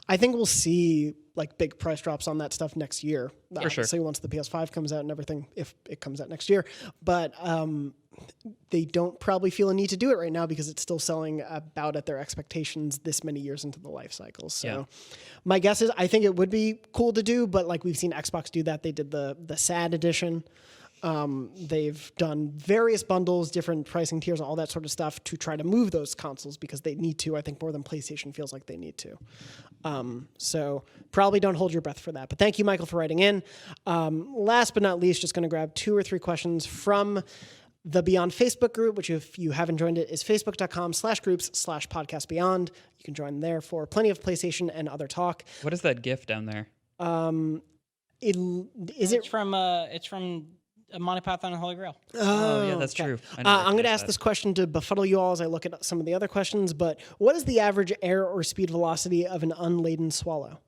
I think we'll see big price drops on that stuff next year. For sure. Obviously, once the PS5 comes out and everything, if it comes out next year. But they don't probably feel a need to do it right now because it's still selling about at their expectations this many years into the life cycle. So my guess is I think it would be cool to do, but we've seen Xbox do that. They did the SAD edition. They've done various bundles, different pricing tiers, all that sort of stuff to try to move those consoles because they need to, I think, more than PlayStation feels like they need to. So probably don't hold your breath for that. But thank you, Michael, for writing in. Last but not least, just going to grab 2 or 3 questions from the Beyond Facebook group, which if you haven't joined it, is facebook.com/groups/podcastbeyond. You can join there for plenty of PlayStation and other talk. What is that GIF down there? Is It's from Monty Python and the Holy Grail. Oh, yeah, that's true. I never I'm going to finished ask that. this question to befuddle you all as I look at some of the other questions, but what is the average air or speed velocity of an unladen swallow?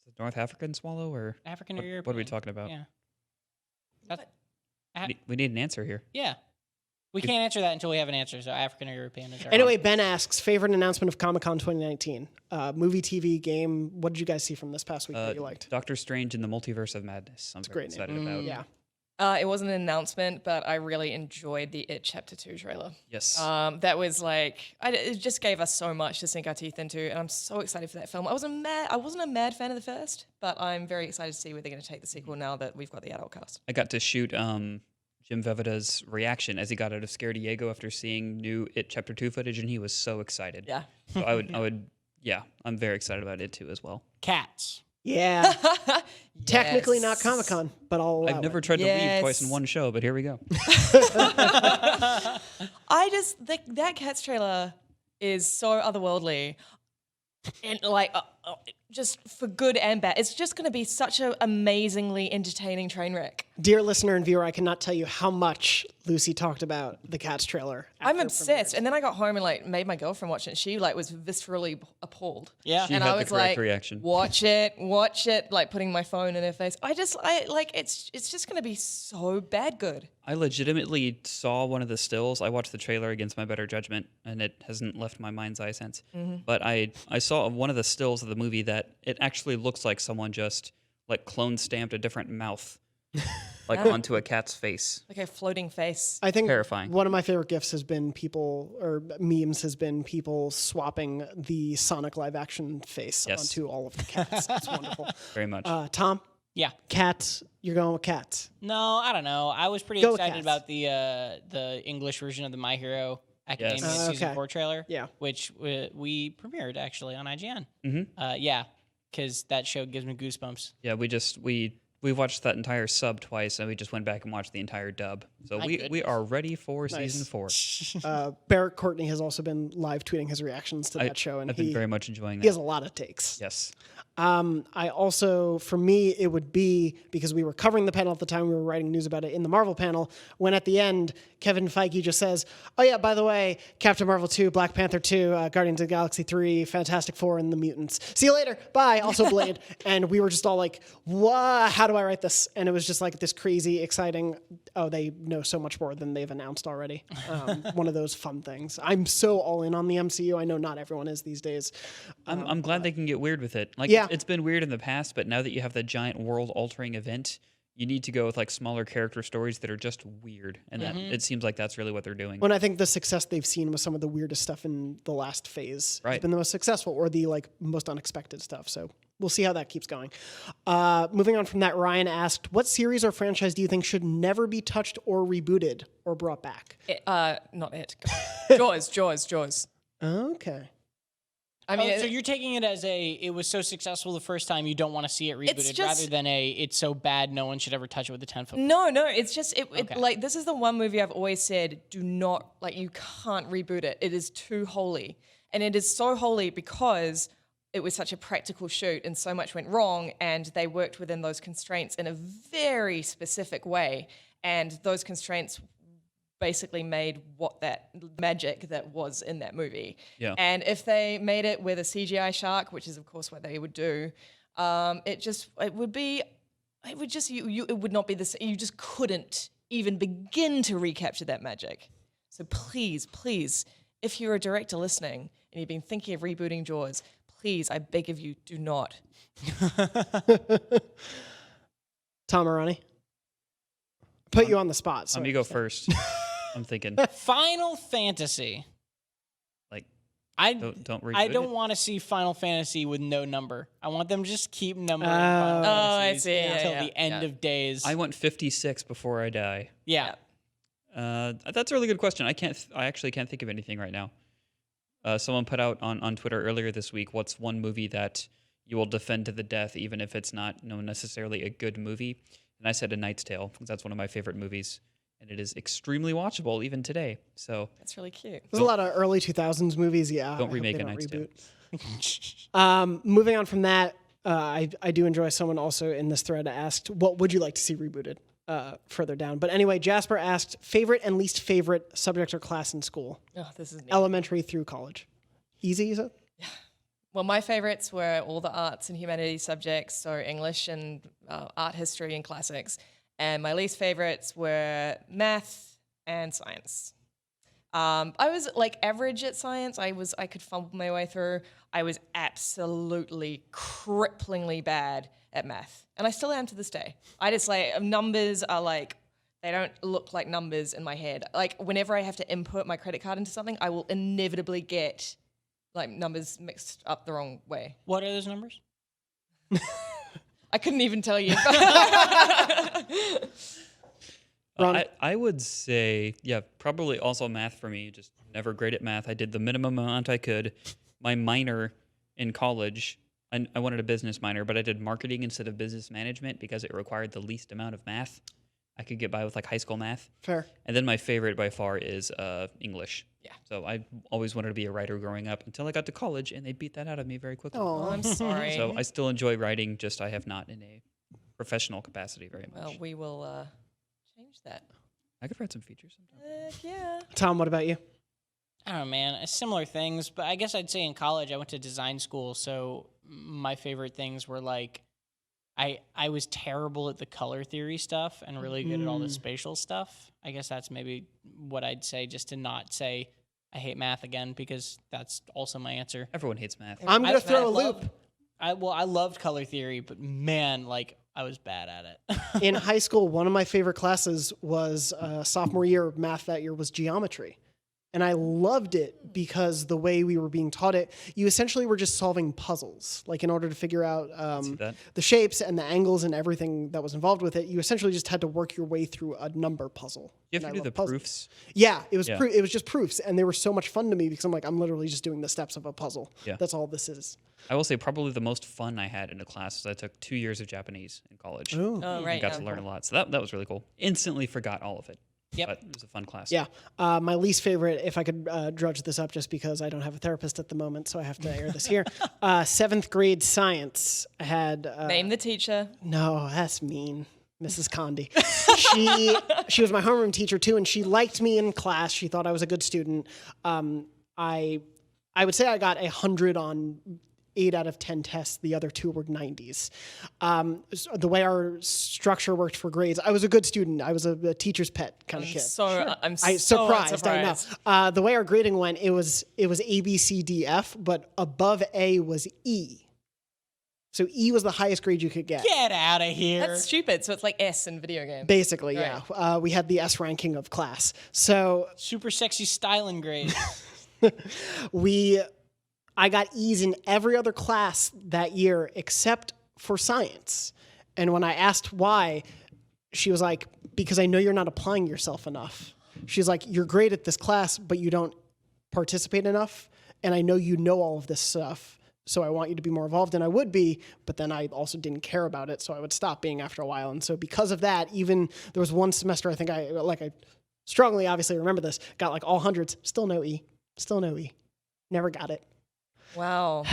Is it North African swallow or African or European? what are we talking about? Yeah. That's, We need an answer here. yeah. We can't answer that until we have an answer. So African or European is our Anyway, Ben asks, favorite announcement of Comic-Con 2019? Movie, TV, game. What did you guys see from this past week that you liked? Doctor Strange in the Multiverse of Madness. I'm very great name. excited about. Yeah. It wasn't an announcement, but I really enjoyed the It Chapter 2 trailer. Yes. That was like, it just gave us so much to sink our teeth into, and I'm so excited for that film. I wasn't a mad fan of the first, but I'm very excited to see where they're going to take the sequel now that we've got the adult cast. I got to shoot Jim Vevita's reaction as he got out of Scare Diego after seeing new It Chapter 2 footage, and he was so excited. Yeah. So I'm very excited about it too as well. Cats. Yeah. Technically not Yes. Comic-Con, but I'll allow I've never it. tried to leave Yes. twice in one show, but here we go. I just think that Cats trailer is so otherworldly, and like just for good and bad. It's just going to be such an amazingly entertaining train wreck. Dear listener and viewer, I cannot tell you how much Lucy talked about the Cats trailer. I'm obsessed. And then I got home and like made my girlfriend watch it. And she like was viscerally appalled. Yeah. She and had I the was correct like, reaction. watch it, like putting my phone in her face. It's just gonna be so bad good. I legitimately saw one of the stills. I watched the trailer against my better judgment, and it hasn't left my mind's eye since. But I saw one of the stills of the movie that it actually looks like someone just like clone stamped a different mouth like onto a cat's face. Like a floating face. I think Terrifying. one of my favorite gifs has been memes has been people swapping the Sonic live action face Yes. onto all of the cats. It's wonderful. Very much. Tom, Yeah. cats, you're going with cats. No, I don't know. I was pretty Go with excited Cats. about the English version of the My Hero Academia Yes. season Okay. 4 trailer. Yeah. Which we premiered actually on IGN. Mhm. Yeah, because that show gives me goosebumps. Yeah, we watched that entire sub twice, and we just went back and watched the entire dub. So My we goodness. are ready for Nice. season 4. Barrett Courtney has also been live tweeting his reactions to that show, and I've been very much enjoying he has that. a lot of takes. Yes. I also, for me, it would be because we were covering the panel at the time, we were writing news about it in the Marvel panel, when at the end, Kevin Feige just says, oh yeah, by the way, Captain Marvel 2, Black Panther 2, Guardians of the Galaxy 3, Fantastic Four, and the Mutants. See you later. Bye. Also Blade. And we were just all like, what? How do I write this? And it was just like this crazy, exciting, oh, they know so much more than they've announced already. One of those fun things. I'm so all in on the MCU. I know not everyone is these days. I'm glad they can get weird with it. Like, Yeah. it's been weird in the past, but now that you have the giant world-altering event, you need to go with like smaller character stories that are just weird, and that it seems like that's really what they're doing. When I think the success they've seen with some of the weirdest stuff in the last phase has Right. been the most successful or the like most unexpected stuff. So we'll see how that keeps going. Moving on from that, Ryan asked, what series or franchise do you think should never be touched or rebooted or brought back? Not it. Jaws. Okay. I mean, So you're taking it as it was so successful the first time you don't want to see it rebooted just- rather than it's so bad no one should ever touch it with a 10-foot. no, it's just Okay. like this is the one movie I've always said do not like you can't reboot it. It is too holy, and it is so holy because it was such a practical shoot and so much went wrong, and they worked within those constraints in a very specific way, and those constraints basically made what that magic that was in that movie. Yeah. And if they made it with a CGI shark, which is of course what they would do, it would not be the same. You just couldn't even begin to recapture that magic. So please, if you're a director listening and you've been thinking of rebooting Jaws, please, I beg of you, do not. Tom Arani? Put you on the spot. So Let me go first. I'm thinking Final Fantasy. like I don't reboot I don't it. want to see Final Fantasy with no number. I want them to just keep numbering. Oh. Final I Fantasies see. Yeah, until yeah, the end yeah. of days. I want 56 before I die. yeah. That's a really good question. I actually can't think of anything right now. Someone put out on Twitter earlier this week, what's one movie that you will defend to the death, even if it's not necessarily a good movie? And I said A Knight's Tale, because that's one of my favorite movies, and it is extremely watchable even today. So That's really cute. There's a lot of early 2000s movies, yeah. Don't I hope remake they A don't Knight's Tale. reboot. Moving on from that, I do enjoy someone also in this thread asked, what would you like to see rebooted? further down. But anyway, Jasper asked favorite and least favorite subject or class in school, Oh, this is neat. elementary through college. Easy, you said? Well, my favorites were all the arts and humanities subjects, so English and art history and classics. And my least favorites were math and science. I was like average at science. I could fumble my way through. I was absolutely cripplingly bad at math, and I still am to this day. I just like numbers are like they don't look like numbers in my head. Like whenever I have to input my credit card into something, I will inevitably get like numbers mixed up the wrong way. What are those numbers? I couldn't even tell you. Ron? I would say, probably also math for me. Just never great at math. I did the minimum amount I could. My minor in college, I wanted a business minor, but I did marketing instead of business management because it required the least amount of math. I could get by with like high school math. Fair. And then my favorite by far is English. Yeah. So I always wanted to be a writer growing up until I got to college, and they beat that out of me very quickly. Oh, I'm sorry. So I still enjoy writing, just I have not in a professional capacity very much. Well, we will change that. I could write some features sometime. Heck yeah. Tom, what about you? I don't know, man. Similar things, but I guess I'd say in college I went to design school, so my favorite things were like I was terrible at the color theory stuff and really good at all the spatial stuff. I guess that's maybe what I'd say, just to not say I hate math again, because that's also my answer. Everyone hates math. I'm going to throw a loop. I loved color theory, but man, like I was bad at it. In high school, one of my favorite classes was sophomore year math. That year was geometry. And I loved it because the way we were being taught it, you essentially were just solving puzzles. Like in order to figure out the shapes and the angles and everything that was involved with it, you essentially just had to work your way through a number puzzle. You have to do the proofs. Yeah, it was it was just proofs, and they were so much fun to me because I'm like, I'm literally just doing the steps of a puzzle. Yeah. That's all this is. I will say probably the most fun I had in a class is I took 2 years of Japanese in college. Oh. Oh, right. I got to learn a lot. So that was really cool. Instantly forgot all of it. Yep. But it was a fun class. Yeah. My least favorite, if I could drudge this up just because I don't have a therapist at the moment, so I have to air this here. 7th grade science. I had... Name the teacher. No, that's mean. Mrs. Condi. She was my homeroom teacher too, and she liked me in class. She thought I was a good student. I would say I got 100 on 8 out of 10 tests. The other 2 were 90s. So the way our structure worked for grades, I was a good student. I was a teacher's pet kind of kid. I'm so surprised. I know. The way our grading went, it was A, B, C, D, F, but above A was E. So E was the highest grade you could get. Get out of here. That's stupid. So it's like S in video games. Basically, Right. yeah. We had the S ranking of class. So Super sexy styling grade. I got E's in every other class that year except for science. And when I asked why, she was like, because I know you're not applying yourself enough. She's like, you're great at this class, but you don't participate enough. And I know you know all of this stuff. So I want you to be more involved, and I would be, but then I also didn't care about it, so I would stop being after a while. And so because of that, even there was one semester I think I strongly obviously remember this, got like all hundreds, still no E. Never got it. Wow.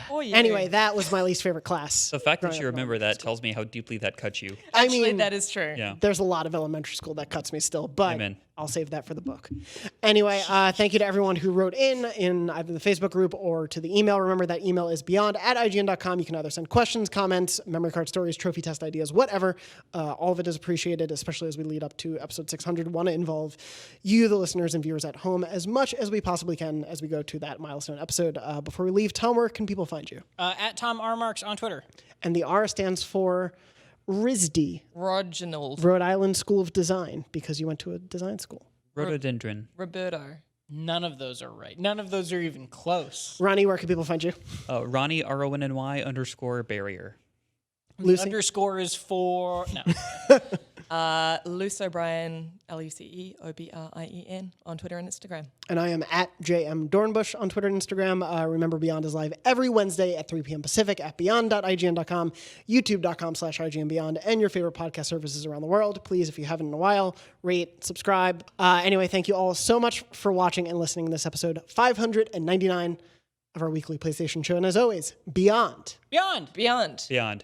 Anyway, that was my least favorite class. The fact that growing you up in remember elementary that tells me how deeply that cut you. Actually, I mean, that is true. Yeah. there's a lot of elementary school that cuts me still, but Amen. I'll save that for the book. Anyway, thank you to everyone who wrote in either the Facebook group or to the email. Remember that email is beyond@ign.com. You can either send questions, comments, memory card stories, trophy test ideas, whatever. All of it is appreciated, especially as we lead up to episode 600. Want to involve you, the listeners and viewers at home, as much as we possibly can as we go to that milestone episode. Before we leave, Tom, where can people find you? At Tom R. Marks on Twitter. And the R stands for RISD, Reginald. Rhode Island School of Design, because you went to a design school. Rhododendron. Roberto. None of those are right. None of those are even close. Ronnie, where can people find you? Ronnie, RONNY_barrier. Lucy? Underscore is for... No. Luce O'Brien, LuceObrien on Twitter and Instagram. And I am at JM Dornbush on Twitter and Instagram. Remember, Beyond is live every Wednesday at 3 p.m. Pacific at beyond.ign.com, youtube.com/IGNBeyond, and your favorite podcast services around the world. Please, if you haven't in a while, rate, subscribe. Anyway, thank you all so much for watching and listening to this episode 599 of our weekly PlayStation show. And as always, Beyond. Beyond. Beyond. Beyond.